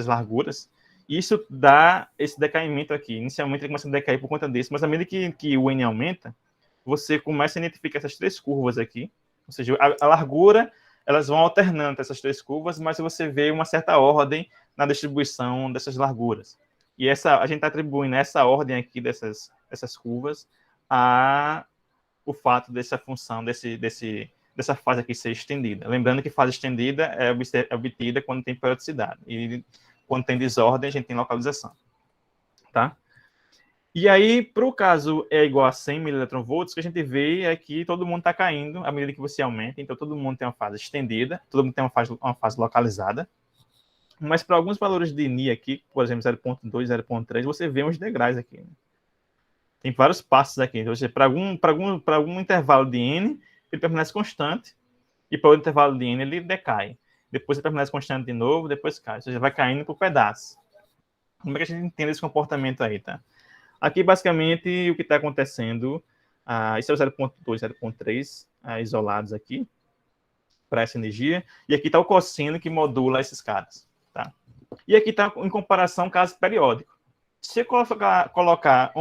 larguras. Isso dá esse decaimento aqui. Inicialmente ele começa a decair por conta disso, mas à medida que o N aumenta, você começa a identificar essas três curvas aqui. Ou seja, a largura, elas vão alternando essas três curvas, mas você vê uma certa ordem na distribuição dessas larguras. E a gente está atribuindo essa ordem aqui dessas curvas o fato dessa função, dessa fase aqui ser estendida. Lembrando que fase estendida é obtida quando tem periodicidade. E quando tem desordem, a gente tem localização. Tá? E aí, para o caso é igual a 100 mV, o que a gente vê é que todo mundo está caindo à medida que você aumenta. Então, todo mundo tem uma fase estendida, todo mundo tem uma fase localizada. Mas para alguns valores de Ni aqui, por exemplo, 0,2, 0,3, você vê uns degraus aqui. Né? Tem vários passos aqui. Então, para algum intervalo de N, ele permanece constante. E para outro intervalo de N, ele decai. Depois ele permanece constante de novo, depois cai. Ou seja, vai caindo por pedaços. Como é que a gente entende esse comportamento aí, tá? Aqui, basicamente, o que está acontecendo Esse é o 0,2, 0,3 isolados aqui para essa energia. E aqui está o cosseno que modula esses caras. Tá? E aqui está em comparação o caso periódico. Se eu colocar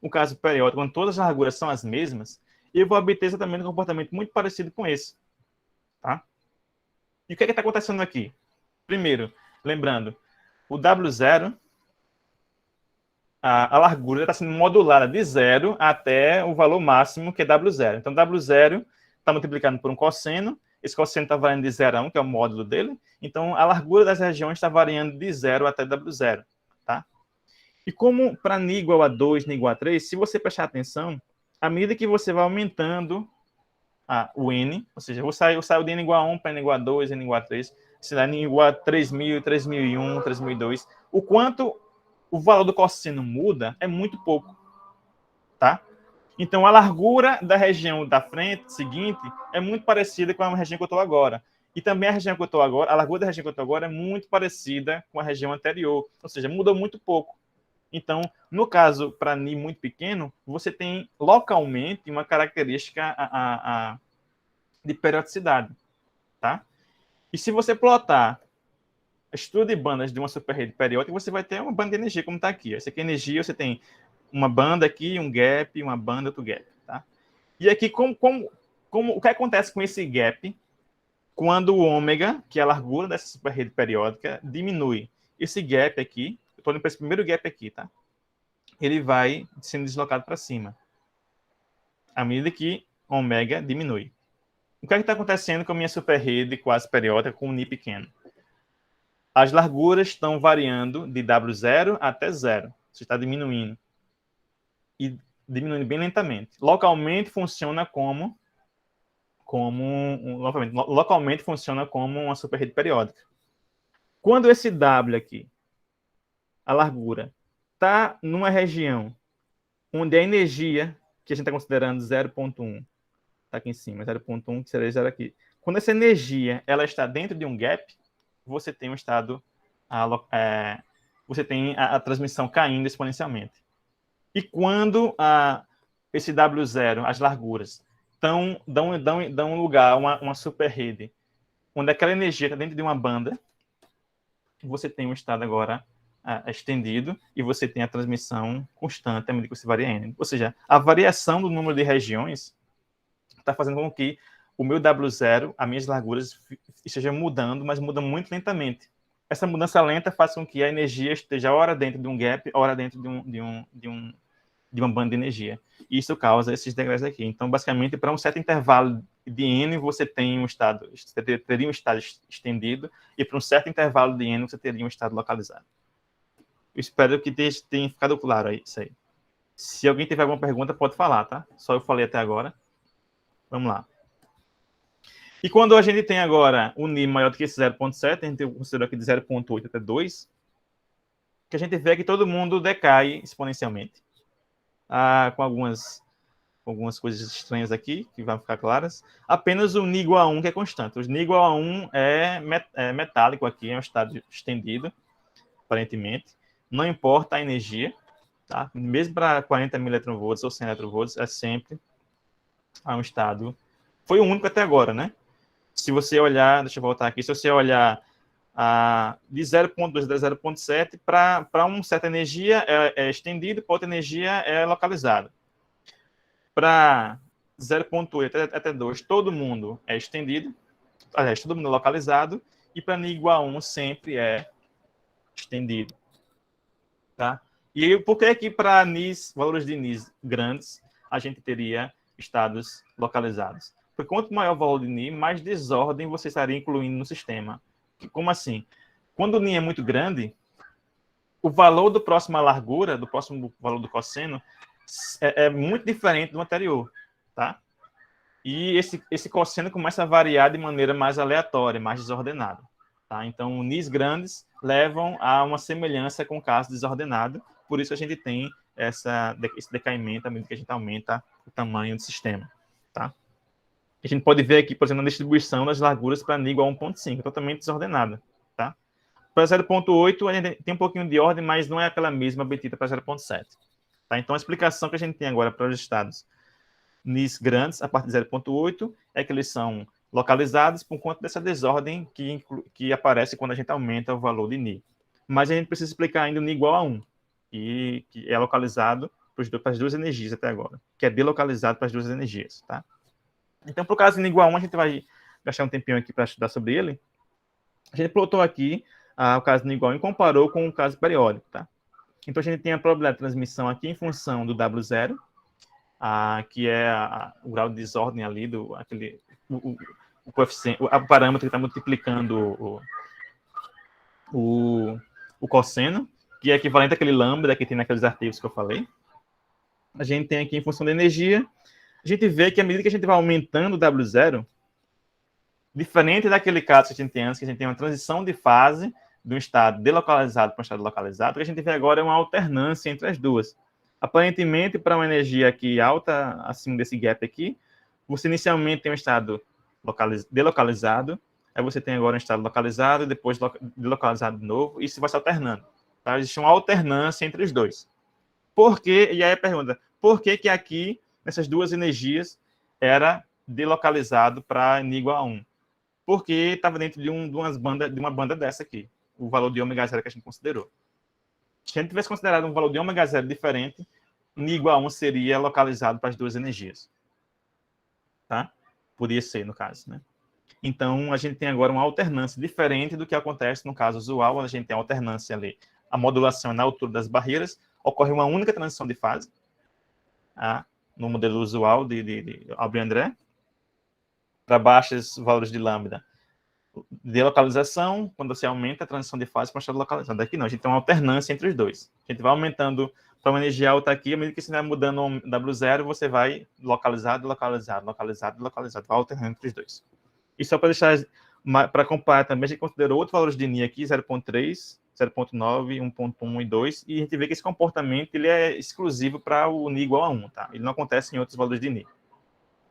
um caso periódico, quando todas as larguras são as mesmas, eu vou obter exatamente um comportamento muito parecido com esse. Tá? E o que está acontecendo aqui? Primeiro, lembrando, o W0, a largura está sendo modulada de 0 até o valor máximo, que é W0. Então, W0 está multiplicado por um cosseno, esse cosseno está variando de 0 a 1, que é o módulo dele. Então, a largura das regiões está variando de 0 até W0. Tá? E como para Ni igual a 2, Ni igual a 3, se você prestar atenção, à medida que você vai aumentando o N, ou seja, eu saio de N igual a 1 para N igual a 2, N igual a 3, se dá N igual a 3000, 3001, 3002, o quanto o valor do cosseno muda é muito pouco, tá? Então, a largura da região da frente, seguinte, é muito parecida com a região que eu estou agora. E também a região que eu estou agora, a largura da região que eu estou agora é muito parecida com a região anterior, ou seja, muda muito pouco. Então, no caso, para Ni muito pequeno, você tem localmente uma característica de periodicidade, tá? E se você plotar estudo de bandas de uma superrede periódica, você vai ter uma banda de energia, como está aqui. Essa aqui é energia, você tem uma banda aqui, um gap, uma banda, outro gap, tá? E aqui, o que acontece com esse gap quando o ômega, que é a largura dessa superrede periódica, diminui? Esse gap aqui, eu estou olhando para esse primeiro gap aqui, tá? Ele vai sendo deslocado para cima, à medida que ômega diminui. O que é que está acontecendo com a minha superrede quase periódica com o Ni pequeno? As larguras estão variando de W0 até 0. Você está diminuindo. E diminuindo bem lentamente. Localmente funciona como uma superrede periódica. Quando esse W aqui, a largura, está numa região onde a energia, que a gente está considerando 0,1, está aqui em cima, 0,1, que seria 0 aqui. Quando essa energia ela está dentro de um gap, você tem um estado, você tem a transmissão caindo exponencialmente. E quando esse W0, as larguras, dão lugar a uma superrede, onde aquela energia está dentro de uma banda, você tem um estado agora estendido e você tem a transmissão constante à medida que você varia N. Ou seja, a variação do número de regiões está fazendo com que o meu W0, as minhas larguras, estejam mudando, mas mudam muito lentamente. Essa mudança lenta faz com que a energia esteja ora dentro de um gap, ora dentro de uma banda de energia. E isso causa esses degraus aqui. Então, basicamente, para um certo intervalo de N, você teria um estado estendido, e para um certo intervalo de N, você teria um estado localizado. Eu espero que tenha ficado claro aí, isso aí. Se alguém tiver alguma pergunta, pode falar, tá? Só eu falei até agora. Vamos lá. E quando a gente tem agora um Ni maior do que esse 0,7, a gente considerou aqui de 0,8 até 2, o que a gente vê é que todo mundo decai exponencialmente. Com algumas coisas estranhas aqui, que vão ficar claras. Apenas o Ni igual a 1 que é constante. O Ni igual a 1 é metálico aqui, é um estado estendido, aparentemente. Não importa a energia, tá? Mesmo para 40 mil eletronvolts ou 100 eletronvolts, é sempre um estado... Foi o único até agora, né? Se você olhar, deixa eu voltar aqui, se você olhar de 0,2 até 0,7, para uma certa energia é estendido, para outra energia é localizado. Para 0,8 até 2, todo mundo é estendido, aliás, todo mundo é localizado, e para Ni igual a 1 sempre é estendido. Tá? E por que que para valores de Ni grandes, a gente teria estados localizados? Porque quanto maior o valor de Ni, mais desordem você estaria incluindo no sistema. Como assim? Quando o Ni é muito grande, o valor do próximo à largura, do próximo valor do cosseno, é muito diferente do anterior, tá? E esse cosseno começa a variar de maneira mais aleatória, mais desordenada, tá? Então, Nis grandes levam a uma semelhança com o caso desordenado, por isso a gente tem esse decaimento à medida que a gente aumenta o tamanho do sistema, tá? A gente pode ver aqui, por exemplo, a distribuição das larguras para Ni igual a 1,5, totalmente desordenada, tá? Para 0,8, a gente tem um pouquinho de ordem, mas não é aquela mesma obtida para 0,7. Tá? Então, a explicação que a gente tem agora para os estados NIs grandes, a partir de 0,8, é que eles são localizados por conta dessa desordem que aparece quando a gente aumenta o valor de Ni. Mas a gente precisa explicar ainda o Ni igual a 1, que é localizado para as duas energias até agora, que é delocalizado para as duas energias, tá? Então, para o caso de Ni igual a 1, a gente vai gastar um tempinho aqui para estudar sobre ele. A gente plotou aqui o caso de Ni igual a 1 e comparou com o caso periódico, tá? Então, a gente tem a probabilidade de transmissão aqui em função do W0, que é o grau de desordem ali, o coeficiente, o parâmetro que está multiplicando o cosseno, que é equivalente àquele lambda que tem naqueles artigos que eu falei. A gente tem aqui em função da energia, a gente vê que à medida que a gente vai aumentando o W0, diferente daquele caso que a gente tem antes, que a gente tem uma transição de fase de um estado delocalizado para um estado localizado, o que a gente vê agora é uma alternância entre as duas. Aparentemente, para uma energia aqui alta, acima desse gap aqui, você inicialmente tem um estado delocalizado, aí você tem agora um estado localizado, e depois delocalizado de novo, e isso vai se alternando. Tá? Existe uma alternância entre os dois. Por quê? E aí a pergunta, por que que aqui, nessas duas energias, era delocalizado para N igual a 1? Porque estava dentro de uma banda dessa aqui, o valor de ômega 0 que a gente considerou. Se a gente tivesse considerado um valor de ômega 0 diferente, N igual a 1 seria localizado para as duas energias. Tá? Podia ser, no caso, né? Então, a gente tem agora uma alternância diferente do que acontece no caso usual, onde a gente tem a alternância ali. A modulação na altura das barreiras, ocorre uma única transição de fase, no modelo usual de Aubry-André, para baixos valores de lambda. De localização, quando você aumenta a transição de fase para o estado localizado. Aqui não, a gente tem uma alternância entre os dois. A gente vai aumentando para uma energia alta aqui, à medida que você vai mudando o W0, você vai localizado, localizado, localizado, localizado, vai alternando entre os dois. E só para deixar, para comparar também, a gente considerou outros valores de Ni aqui, 0,3, 0,9, 1,1 e 2, e a gente vê que esse comportamento ele é exclusivo para o Ni igual a 1, tá? Ele não acontece em outros valores de Ni,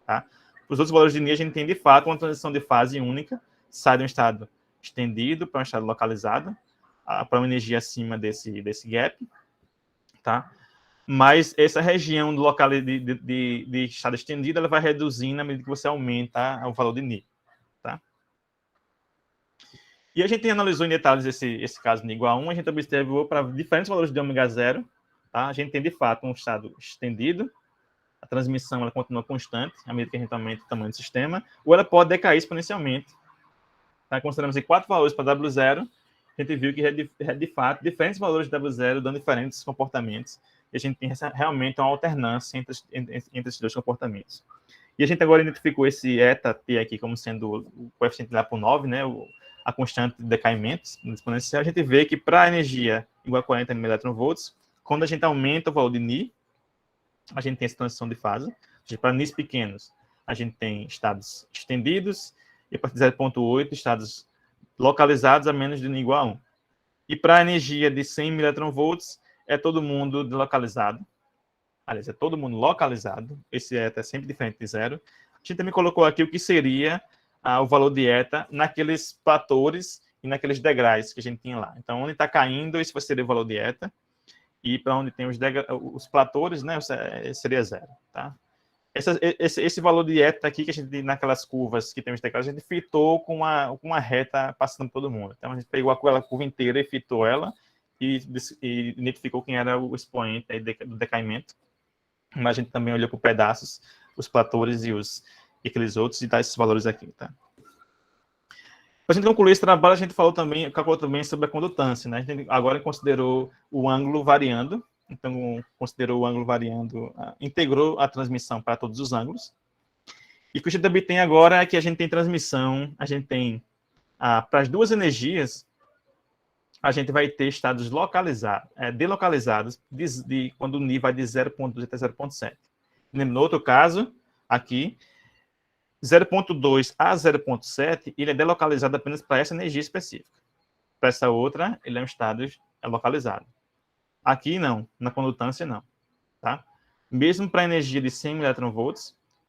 tá? Os outros valores de Ni a gente tem, de fato, uma transição de fase única, sai de um estado estendido para um estado localizado, para uma energia acima desse gap, tá? Mas essa região do local de estado estendido, ela vai reduzindo à medida que você aumenta o valor de Ni, tá? E a gente analisou em detalhes esse caso de Ni igual a 1, a gente observou para diferentes valores de ômega 0, tá? A gente tem, de fato, um estado estendido, a transmissão ela continua constante, à medida que a gente aumenta o tamanho do sistema, ou ela pode decair exponencialmente. Tá? Consideramos 4 valores para W0, a gente viu que de fato, diferentes valores de W0 dando diferentes comportamentos, e a gente tem realmente uma alternância entre esses dois comportamentos. E a gente agora identificou esse eta-t aqui como sendo o coeficiente lá por 9, né, a constante de decaimento exponencial. A gente vê que para a energia igual a 40 mV, quando a gente aumenta o valor de Ni, a gente tem essa transição de fase. Para Nis pequenos, a gente tem estados estendidos, e a partir de 0,8, estados localizados a menos de Ni igual a 1. E para a energia de 100 mV, é todo mundo delocalizado. Aliás, é todo mundo localizado. Esse eta é sempre diferente de 0. A gente também colocou aqui o que seria o valor de eta naqueles platores e naqueles degraus que a gente tinha lá. Então, onde está caindo, esse vai ser o valor de eta. E para onde tem os platores, né, seria 0, tá? Esse valor de eta aqui, que a gente, naquelas curvas que tem os degraus, a gente fitou com uma reta passando por todo mundo. Então, a gente pegou aquela curva inteira e fitou ela e identificou quem era o expoente aí do decaimento. Mas a gente também olhou por pedaços, os platores e aqueles outros, e dá esses valores aqui, tá? Para a gente concluir esse trabalho, a gente calculou também sobre a condutância, né? A gente agora considerou o ângulo variando, então considerou o ângulo variando, integrou a transmissão para todos os ângulos. E o que a gente também tem agora é que a gente tem transmissão, a gente tem, para as duas energias, a gente vai ter estados delocalizados, quando o Ni vai de 0,2 até 0,7. No outro caso, aqui, 0,2 a 0,7, ele é delocalizado apenas para essa energia específica. Para essa outra, ele é um estado localizado. Aqui, não. Na condutância, não. Tá? Mesmo para a energia de 100 mV,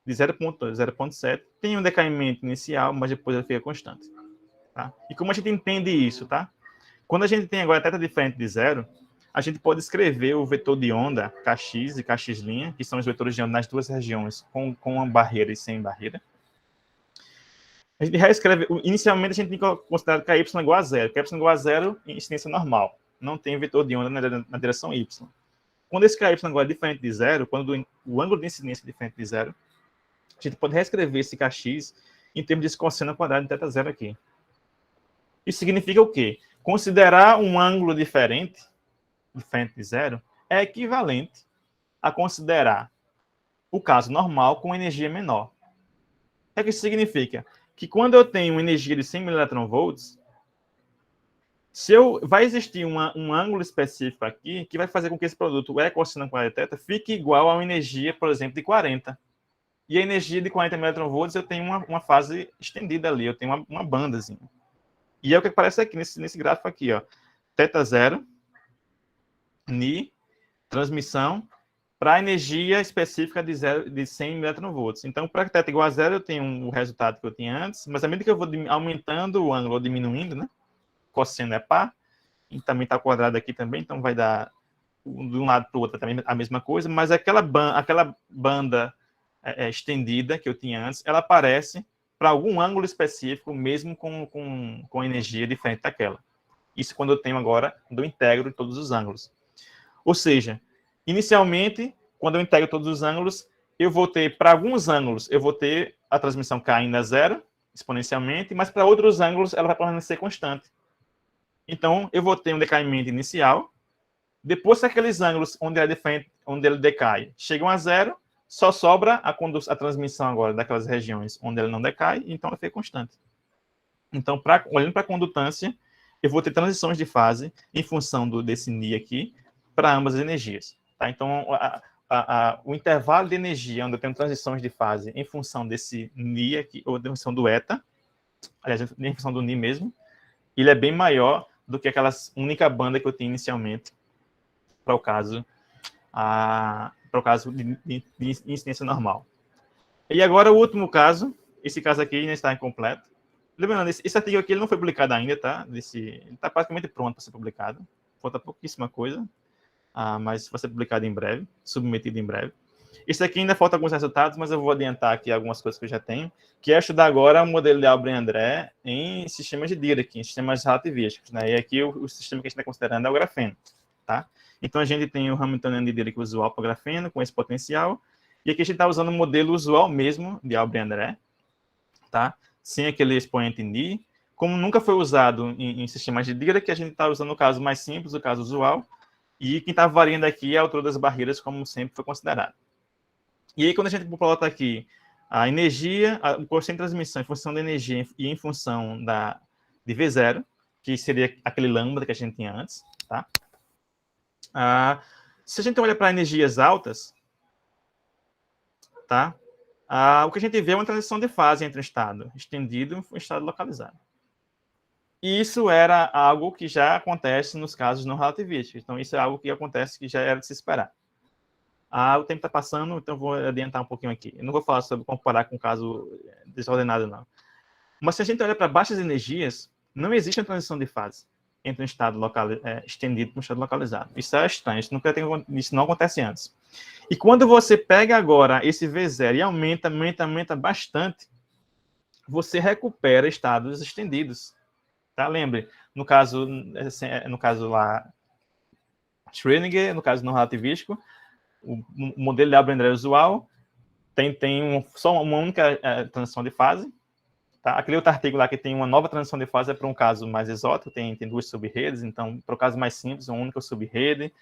de 0,2 a 0,7, tem um decaimento inicial, mas depois ele fica constante. Tá? E como a gente entende isso, tá? Quando a gente tem agora θ diferente de 0, a gente pode escrever o vetor de onda Kx e Kx', que são os vetores de onda nas duas regiões, com uma barreira e sem barreira. A gente reescreve, inicialmente a gente tem que considerar que y é igual a zero, que y é igual a zero em incidência normal, não tem vetor de onda na direção y. Quando esse ky agora é diferente de zero, quando o ângulo de incidência é diferente de zero, a gente pode reescrever esse kx em termos de cosseno quadrado de θ0 aqui. Isso significa o quê? Considerar um ângulo diferente de zero é equivalente a considerar o caso normal com energia menor. O que isso significa? Que quando eu tenho energia de 100 mV, vai existir um ângulo específico aqui que vai fazer com que esse produto, E cosseno quadrado de θ, fique igual a uma energia, por exemplo, de 40. E a energia de 40 mV eu tenho uma fase estendida ali, eu tenho uma bandazinha. E é o que aparece aqui nesse gráfico aqui, ó. θ0, Ni, transmissão, para a energia específica de 100 mV. Então, para θ igual a zero, eu tenho o resultado que eu tinha antes, mas à medida que eu vou aumentando o ângulo ou diminuindo, né? Cosseno é par, e também está quadrado aqui também, então vai dar de um lado para o outro também a mesma coisa, mas aquela banda estendida que eu tinha antes, ela aparece para algum ângulo específico, mesmo com energia diferente daquela. Isso quando eu tenho agora do integro de todos os ângulos. Ou seja, inicialmente, quando eu integro todos os ângulos, eu vou ter, para alguns ângulos, eu vou ter a transmissão caindo a zero, exponencialmente, mas para outros ângulos ela vai permanecer constante. Então, eu vou ter um decaimento inicial. Depois que aqueles ângulos onde ele decai chegam a zero, só sobra a transmissão agora daquelas regiões onde ele não decai, então ela fica constante. Então, olhando para a condutância, eu vou ter transições de fase em função desse Ni aqui para ambas as energias. Tá? Então, o intervalo de energia onde eu tenho transições de fase em função desse Ni aqui, ou em função do eta, aliás, em função do Ni mesmo, ele é bem maior do que aquela única banda que eu tinha inicialmente para o caso de incidência normal. E agora o último caso, esse caso aqui ainda está incompleto. Lembrando, esse artigo aqui ele não foi publicado ainda, tá? Ele está praticamente pronto para ser publicado. Falta pouquíssima coisa, mas vai ser publicado em breve, submetido em breve. Esse aqui ainda falta alguns resultados, mas eu vou adiantar aqui algumas coisas que eu já tenho, que é estudar agora o modelo de Albrecht e André em sistemas de Dirac, em sistemas relativísticos, né? E aqui o sistema que a gente está considerando é o grafeno, tá? Então a gente tem o Hamiltoniano de Dirac usual para o grafeno, com esse potencial, e aqui a gente está usando o modelo usual mesmo de Albrecht e André, tá? Sem aquele expoente Ni, como nunca foi usado em sistemas de Dirac, a gente está usando o caso mais simples, o caso usual, e quem está variando aqui é a altura das barreiras, como sempre foi considerado. E aí, quando a gente plota aqui a energia, o coeficiente de transmissão em função da energia e em função de V0, que seria aquele lambda que a gente tinha antes, tá? Se a gente olha para energias altas, tá? O que a gente vê é uma transição de fase entre um estado estendido e um estado localizado. E isso era algo que já acontece nos casos não relativísticos. Então, isso é algo que acontece que já era de se esperar. O tempo está passando, então vou adiantar um pouquinho aqui. Eu não vou falar sobre comparar com o caso desordenado, não. Mas se a gente olha para baixas energias, não existe uma transição de fase entre um estado estendido para um estado localizado. Isso é estranho, isso não acontece antes. E quando você pega agora esse V0 e aumenta bastante, você recupera estados estendidos. Tá? Lembre, no caso lá, Schrödinger, no caso não relativístico, o modelo de Albrecht e André usual tem só uma única transição de fase. Tá? Aquele outro artigo lá que tem uma nova transição de fase é para um caso mais exótico, tem duas sub-redes, então, para o caso mais simples, uma única sub-rede,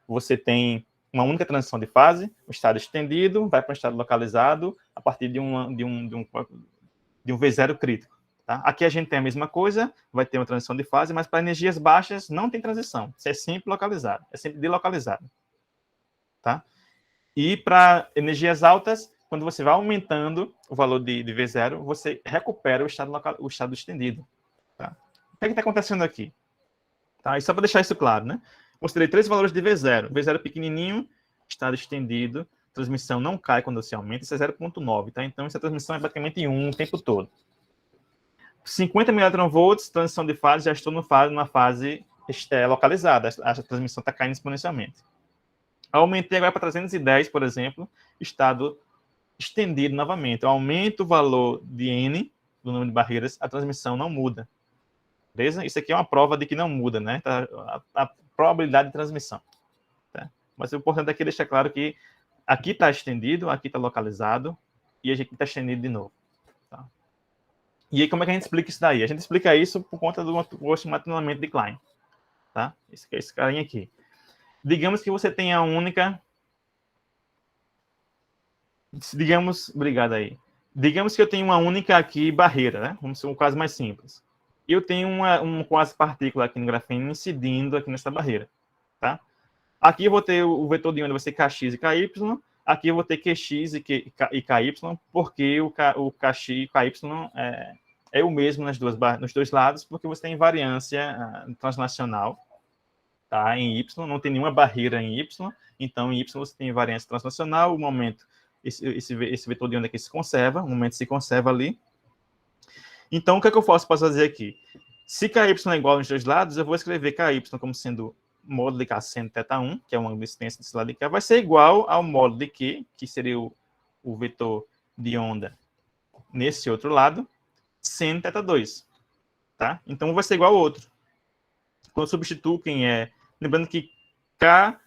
você tem uma única transição de fase, o estado estendido, vai para um estado localizado, a partir de um V0 crítico. Tá? Aqui a gente tem a mesma coisa, vai ter uma transição de fase, mas para energias baixas não tem transição, isso é sempre localizado, é sempre delocalizado. Tá? E para energias altas, quando você vai aumentando o valor de V0, você recupera o estado estendido. Tá? O que está acontecendo aqui? Tá? E só para deixar isso claro, né? Considerei 3 valores de V0. V0 pequenininho, estado estendido, transmissão não cai quando você aumenta, isso é 0,9. Tá? Então, essa transmissão é praticamente 1 o tempo todo. 50 mV, transição de fase, já estou numa fase localizada, a transmissão está caindo exponencialmente. Aumentei agora para 310, por exemplo, estado estendido novamente. Eu aumento o valor de N, do número de barreiras, a transmissão não muda. Beleza? Isso aqui é uma prova de que não muda, né? A probabilidade de transmissão. Tá? Mas o importante aqui é deixar claro que aqui está estendido, aqui está localizado, e aqui está estendido de novo. Tá? E aí, como é que a gente explica isso daí? A gente explica isso por conta do atenuamento de Klein. Tá? Esse carinha aqui. Digamos que você tenha a única... Obrigado aí. Digamos que eu tenho uma única aqui barreira, né? Vamos ser um caso mais simples. Eu tenho um quase partícula aqui no grafeno incidindo aqui nessa barreira, tá? Aqui eu vou ter o vetor de onda, vai ser Kx e Ky. Aqui eu vou ter Qx e Ky, porque o Kx e Ky é o mesmo nos dois lados, porque você tem variância transnacional, tá? Em Y, não tem nenhuma barreira em Y, então em Y você tem variância transnacional, o momento, esse vetor de onda aqui se conserva, o momento se conserva ali. Então, o que é que eu posso fazer aqui? Se Ky é igual nos dois lados, eu vou escrever Ky como sendo módulo de K seno θ1, que é uma distância desse lado de cá, vai ser igual ao módulo de Q, que seria o vetor de onda nesse outro lado, seno θ2. Tá? Então, vai ser igual ao outro. Quando eu substituo quem é... Lembrando que K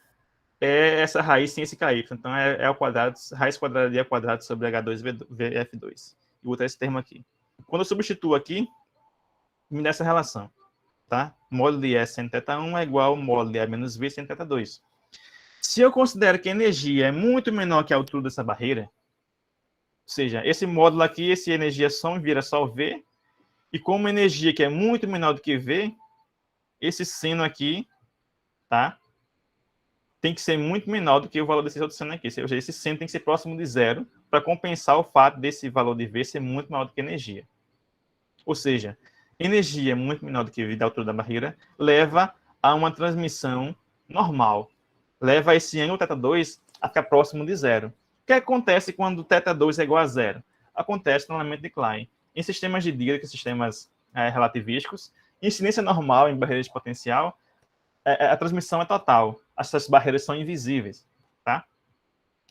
é essa raiz sem esse KY. Então, é ao quadrado, raiz quadrada de A quadrado sobre H2VF2. E vou botar esse termo aqui. Quando eu substituo aqui, me dá essa relação. Tá? Módulo de E seno θ1 é igual ao módulo de A menos V seno θ2. Se eu considero que a energia é muito menor que a altura dessa barreira, ou seja, esse módulo aqui, essa energia só vira só V, e como a energia que é muito menor do que V, esse seno aqui, tá? Tem que ser muito menor do que o valor desse outro seno aqui. Ou seja, esse seno tem que ser próximo de zero para compensar o fato desse valor de V ser muito maior do que a energia. Ou seja, energia muito menor do que V da altura da barreira leva a uma transmissão normal. Leva esse ângulo θ2 a ficar próximo de zero. O que acontece quando θ2 é igual a zero? Acontece no elemento de Klein. Em sistemas de Dirac, sistemas relativísticos, incidência normal em barreiras de potencial, a transmissão é total. Essas barreiras são invisíveis. Tá?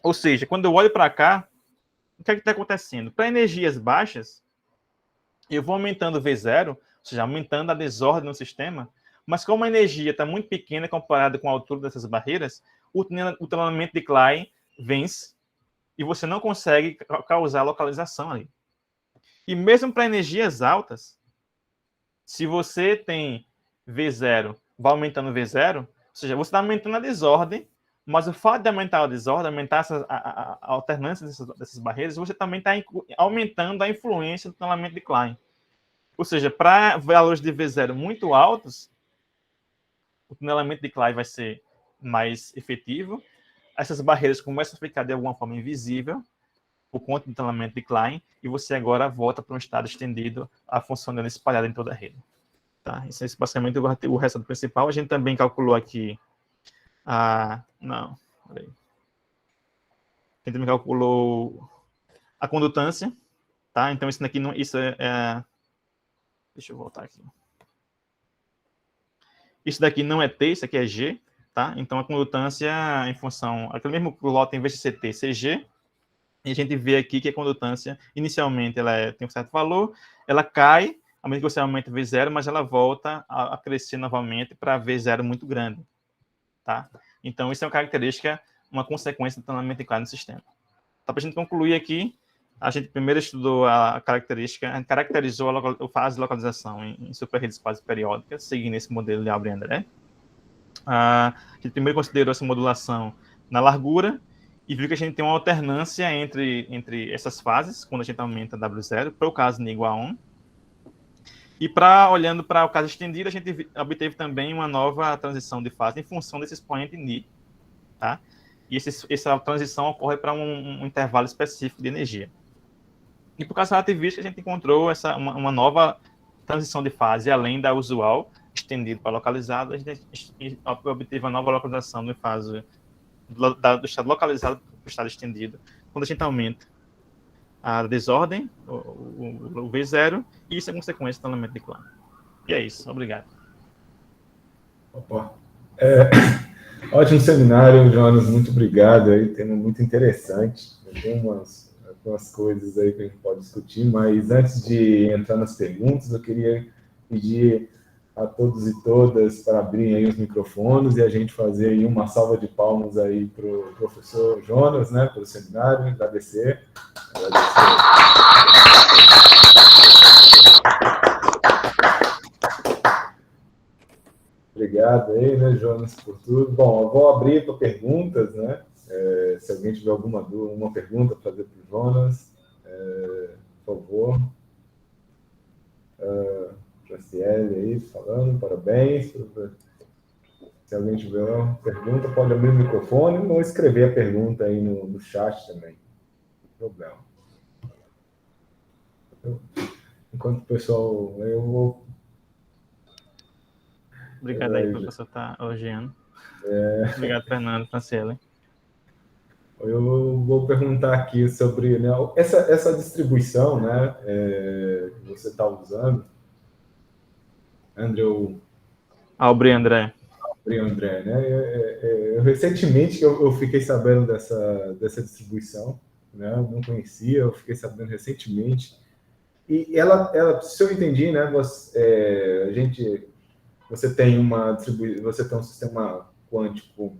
Ou seja, quando eu olho para cá, o que é que está acontecendo? Para energias baixas, eu vou aumentando V0, ou seja, aumentando a desordem no sistema, mas como a energia está muito pequena comparada com a altura dessas barreiras, o atenuamento de Klein vence e você não consegue causar localização ali. E mesmo para energias altas, se você tem V0, vai aumentando V0, ou seja, você está aumentando a desordem, mas o fato de aumentar a desordem, aumentar a alternância dessas barreiras, você também está aumentando a influência do atenuamento de Klein. Ou seja, para valores de V0 muito altos, o tunelamento de Klein vai ser mais efetivo. Essas barreiras começam a ficar de alguma forma invisível por conta do tunelamento de Klein e você agora volta para um estado estendido, a funcionando espalhada em toda a rede. Tá? Isso é basicamente o resultado principal. A gente também calculou aqui a... Não, peraí. A gente também calculou a condutância. Tá? Então, isso daqui não... Isso Deixa eu voltar aqui. Isso daqui não é T, isso aqui é G, tá? Então, a condutância em função... Aquele mesmo lote, em vez de ser T, ser G. E a gente vê aqui que a condutância, inicialmente, ela tem um certo valor, ela cai, à medida que você aumenta V0, mas ela volta a crescer novamente para V0 muito grande, tá? Então, isso é uma característica, uma consequência do treinamento de Klein no sistema. Tá? Para a gente concluir aqui, a gente primeiro estudou a característica, a gente caracterizou a fase de localização em superredes quase periódicas, seguindo esse modelo de Albrecht e André. A gente primeiro considerou essa modulação na largura e viu que a gente tem uma alternância entre essas fases, quando a gente aumenta W0, para o caso N igual a 1. E olhando para o caso estendido, a gente obteve também uma nova transição de fase em função desse expoente Ni. Tá? E essa transição ocorre para um intervalo específico de energia. E por causa relativística, a gente encontrou uma nova transição de fase, além da usual, estendido para localizado, a gente obteve uma nova localização no fase do estado localizado para o estado estendido, quando a gente aumenta a desordem, o V0, e isso é consequência do elemento de Klein. E é isso, obrigado. Opa. Ótimo seminário, Jonas, muito obrigado. Aí, tema muito interessante. Tem algumas coisas aí que a gente pode discutir, mas antes de entrar nas perguntas, eu queria pedir a todos e todas para abrirem aí os microfones e a gente fazer aí uma salva de palmas aí para o professor Jonas, né, pelo seminário, agradecer. Obrigado aí, né, Jonas, por tudo. Bom, eu vou abrir para perguntas, né? Se alguém tiver alguma dúvida, uma pergunta para fazer para o Jonas, por favor. Franciele aí falando, parabéns. Se alguém tiver uma pergunta, pode abrir o microfone ou escrever a pergunta aí no chat também. Não tem problema. Enquanto o pessoal, eu vou. Obrigado aí, professor, está elogiando. Obrigado, Fernando, Franciele. Eu vou perguntar aqui sobre, né, essa distribuição, né, que você está usando, Andrew. André. André, né? Recentemente eu fiquei sabendo dessa distribuição, né? Eu não conhecia, eu fiquei sabendo recentemente. E ela, se eu entendi, né? Você tem você tem um sistema quântico,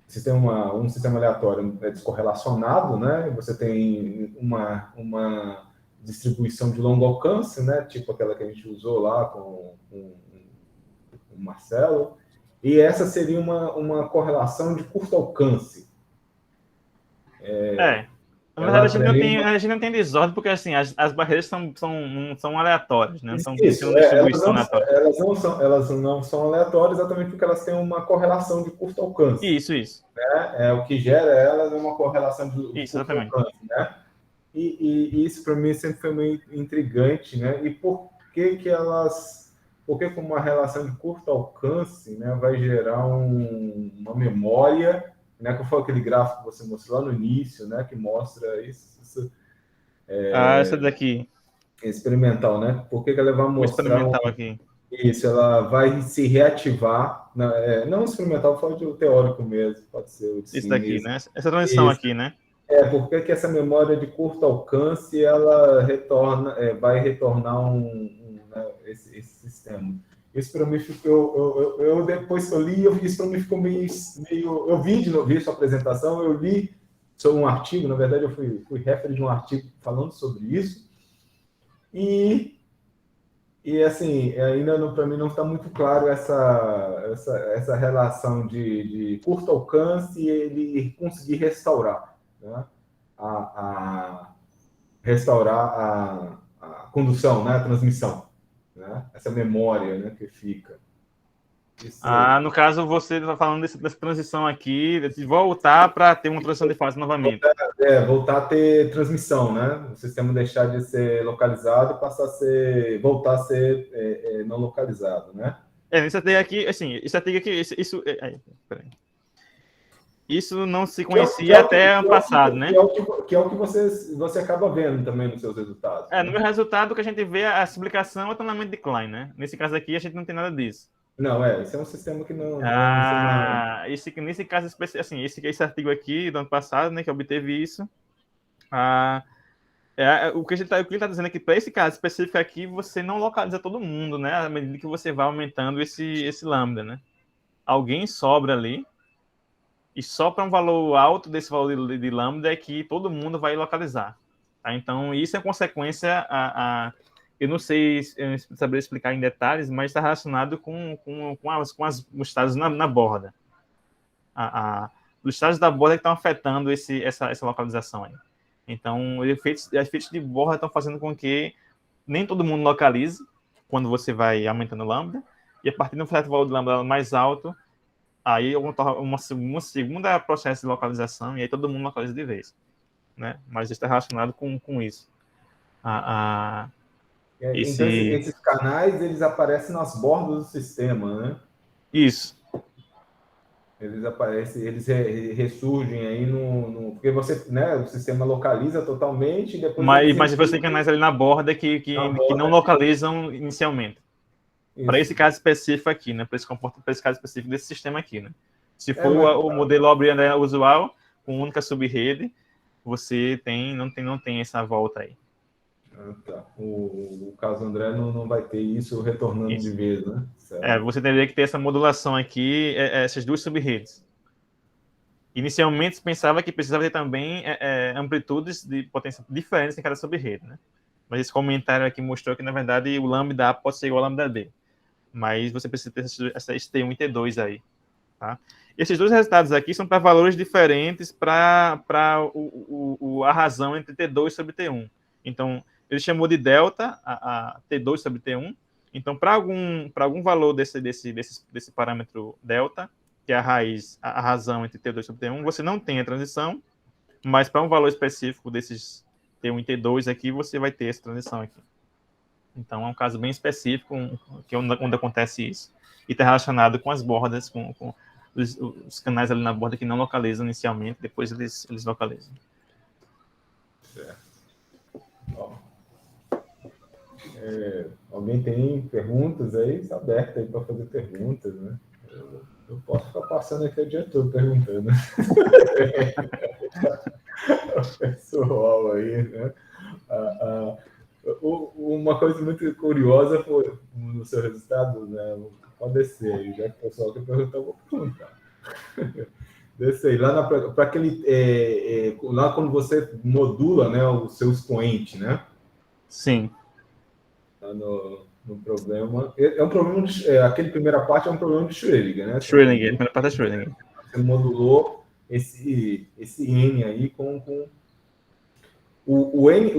você tem um sistema aleatório descorrelacionado, né? Você tem uma distribuição de longo alcance, né? Tipo aquela que a gente usou lá com o Marcelo, e essa seria uma correlação de curto alcance. Na verdade, a gente não tem desordem, porque assim, as barreiras são aleatórias, né? Então, tem uma distribuição aleatória. Elas não são aleatórias exatamente porque elas têm uma correlação de curto alcance. Isso. Né? O que gera elas é uma correlação de curto exatamente. alcance. Né? E isso, para mim, sempre foi meio intrigante. Né? E por que com uma relação de curto alcance, né, vai gerar uma memória, né, que foi aquele gráfico que você mostrou lá no início, né, que mostra isso essa daqui. Experimental, né? Por que ela vai mostrar experimental aqui? Isso, ela vai se reativar, não experimental, foi o teórico mesmo, pode ser. Isso daqui, né? Essa transição aqui, né? Porque que essa memória de curto alcance, ela vai retornar esse sistema. Isso para mim ficou. Eu depois que eu li, isso para mim ficou meio. Eu vi sua apresentação, eu li sobre um artigo, na verdade, eu fui referente de um artigo falando sobre isso. E assim, ainda para mim não está muito claro essa relação de curto alcance e ele conseguir restaurar, né? Restaurar a condução, né? A transmissão. Né? Essa memória, né, que fica. No caso, você está falando dessa transição aqui, de voltar para ter uma transição de fase novamente. Voltar a ter transmissão, né? O sistema deixar de ser localizado e voltar a ser não localizado, né? Isso aqui, assim, isso não se conhecia até ano passado, né? Que é o que você acaba vendo também nos seus resultados. No meu resultado, o que a gente vê a explicação é o treinamento de Klein, né? Nesse caso aqui, a gente não tem nada disso. Não, esse é um sistema que não... Nesse caso, assim, esse artigo aqui do ano passado, né, que obteve isso, o que ele está dizendo é que para esse caso específico aqui, você não localiza todo mundo, né? À medida que você vai aumentando esse lambda, né? Alguém sobra ali, e só para um valor alto desse valor de lambda é que todo mundo vai localizar. Tá? Então, isso é consequência... eu não sei saber explicar em detalhes, mas está relacionado com os estados na borda. Os estados da borda que estão afetando essa localização aí. Então, os efeitos de borda estão fazendo com que nem todo mundo localize quando você vai aumentando o lambda, e a partir de um certo valor de lambda mais alto, aí uma segunda processo de localização, e aí todo mundo localiza de vez. Né? Mas está relacionado com isso. Então, esses canais, eles aparecem nas bordas do sistema, né? Isso. Eles aparecem, eles ressurgem aí porque você, né, o sistema localiza totalmente e depois... Mas você tem canais ali na borda que não localizam inicialmente. Para Isso. esse caso específico aqui, né? Para esse caso específico desse sistema aqui, né? Se for Mas o modelo O'Brien usual, com única subrede, você não tem essa volta aí. tá. O caso André não vai ter isso retornando de Isso. vez, né? Certo. Você teria que ter essa modulação aqui, essas duas subredes. Inicialmente, se pensava que precisava ter também amplitudes de potência diferentes em cada subrede, né? Mas esse comentário aqui mostrou que, na verdade, o lambda A pode ser igual ao lambda B. Mas você precisa ter esse T1 e T2 aí. Tá? Esses dois resultados aqui são para valores diferentes para a razão entre T2 sobre T1. Então, ele chamou de delta a T2 sobre T1. Então, para algum valor desse parâmetro delta, que é a razão entre T2 sobre T1, você não tem a transição, mas para um valor específico desses T1 e T2 aqui, você vai ter essa transição aqui. Então, é um caso bem específico onde acontece isso. E está relacionado com as bordas, com os canais ali na borda que não localizam inicialmente, depois eles localizam. Certo. Alguém tem perguntas aí? Está aberto aí para fazer perguntas, né? Eu posso ficar passando aqui o dia todo perguntando. O pessoal aí, né? Uma coisa muito curiosa foi no seu resultado, né? Pode descer aí, já que o pessoal quer perguntar, eu vou perguntar. Desce aí, lá para aquele. Lá quando você modula, né, o seu expoente, né? Sim. Lá no problema. É um problema aquele primeira parte é um problema de Schrödinger, né? Schrödinger, primeira parte é Schrödinger. Você modulou esse N aí com o N,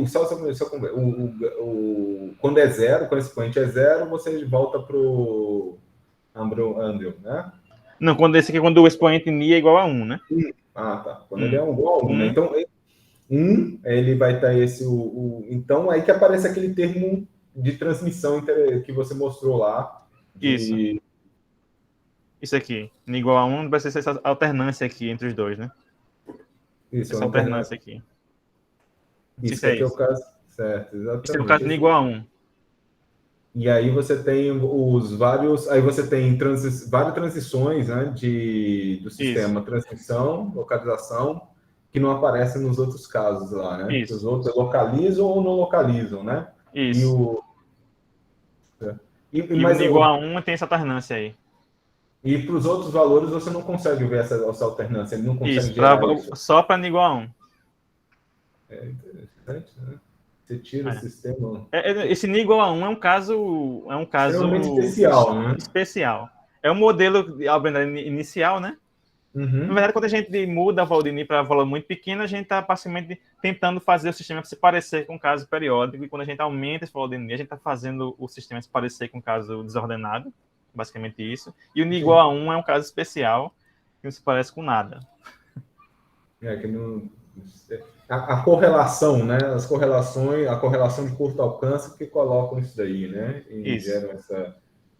quando é zero, quando esse expoente é zero, você volta para o Andrew, né? Não, quando esse aqui, quando o expoente Ni é igual a 1, né? Tá. Quando ele é igual a 1, né? Então, ele vai estar esse... Então, aí que aparece aquele termo de transmissão que você mostrou lá. Isso aqui. Ni igual a 1 vai ser essa alternância aqui entre os dois, né? Isso, essa alternância aqui. Isso aqui é o caso... Certo, exatamente. Esse é o caso Ni igual a 1. E aí você tem os vários... Aí você tem várias transições, né, do sistema. Isso. Transmissão, localização, que não aparecem nos outros casos lá, né? Isso. Os outros localizam ou não localizam, né? Isso. E o Ni igual a 1 tem essa alternância aí. E para os outros valores você não consegue ver essa alternância, ele não consegue gerar isso. Só para Ni igual a 1. É interessante, né? Você tira o sistema... Esse Ni igual a 1 é um caso extremamente especial, né? Especial. É um modelo inicial, né? Uhum. Na verdade, quando a gente muda o valor de Ni para valor muito pequeno, a gente está facilmente tentando fazer o sistema se parecer com o caso periódico, e quando a gente aumenta esse valor de Ni, a gente está fazendo o sistema se parecer com o caso desordenado, basicamente isso. E o Ni igual a 1 é um caso especial, que não se parece com nada. Que não... A correlação, né? As correlações, a correlação de curto alcance que colocam isso daí, né? E geram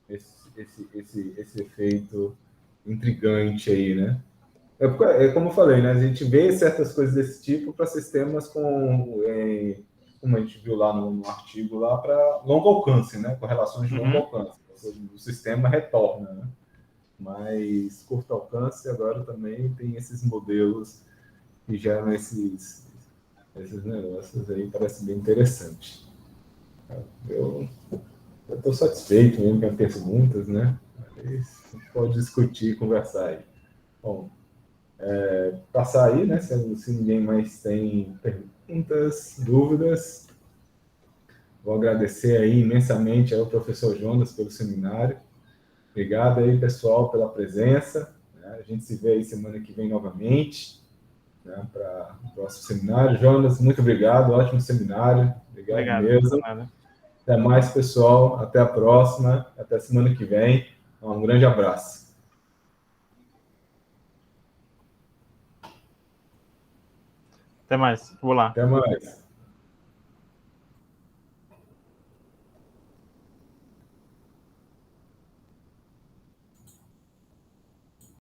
esse efeito intrigante aí, né? Como eu falei, né? A gente vê certas coisas desse tipo para sistemas como a gente viu lá no artigo lá, para longo alcance, né? Correlações de longo alcance. O sistema retorna, né? Mas curto alcance agora também tem esses modelos que geram esses negócios aí, parece bem interessante. Eu estou satisfeito mesmo com as perguntas, né? Mas pode discutir, conversar aí. Bom, passar aí, né? Se ninguém mais tem perguntas, dúvidas, vou agradecer aí imensamente ao professor Jonas pelo seminário. Obrigado aí, pessoal, pela presença. A gente se vê aí semana que vem novamente, né, para o próximo seminário. Jonas, muito obrigado, ótimo seminário. Obrigado mesmo. Até mais, pessoal. Até a próxima. Até semana que vem. Um grande abraço. Até mais. Vou lá. Até mais.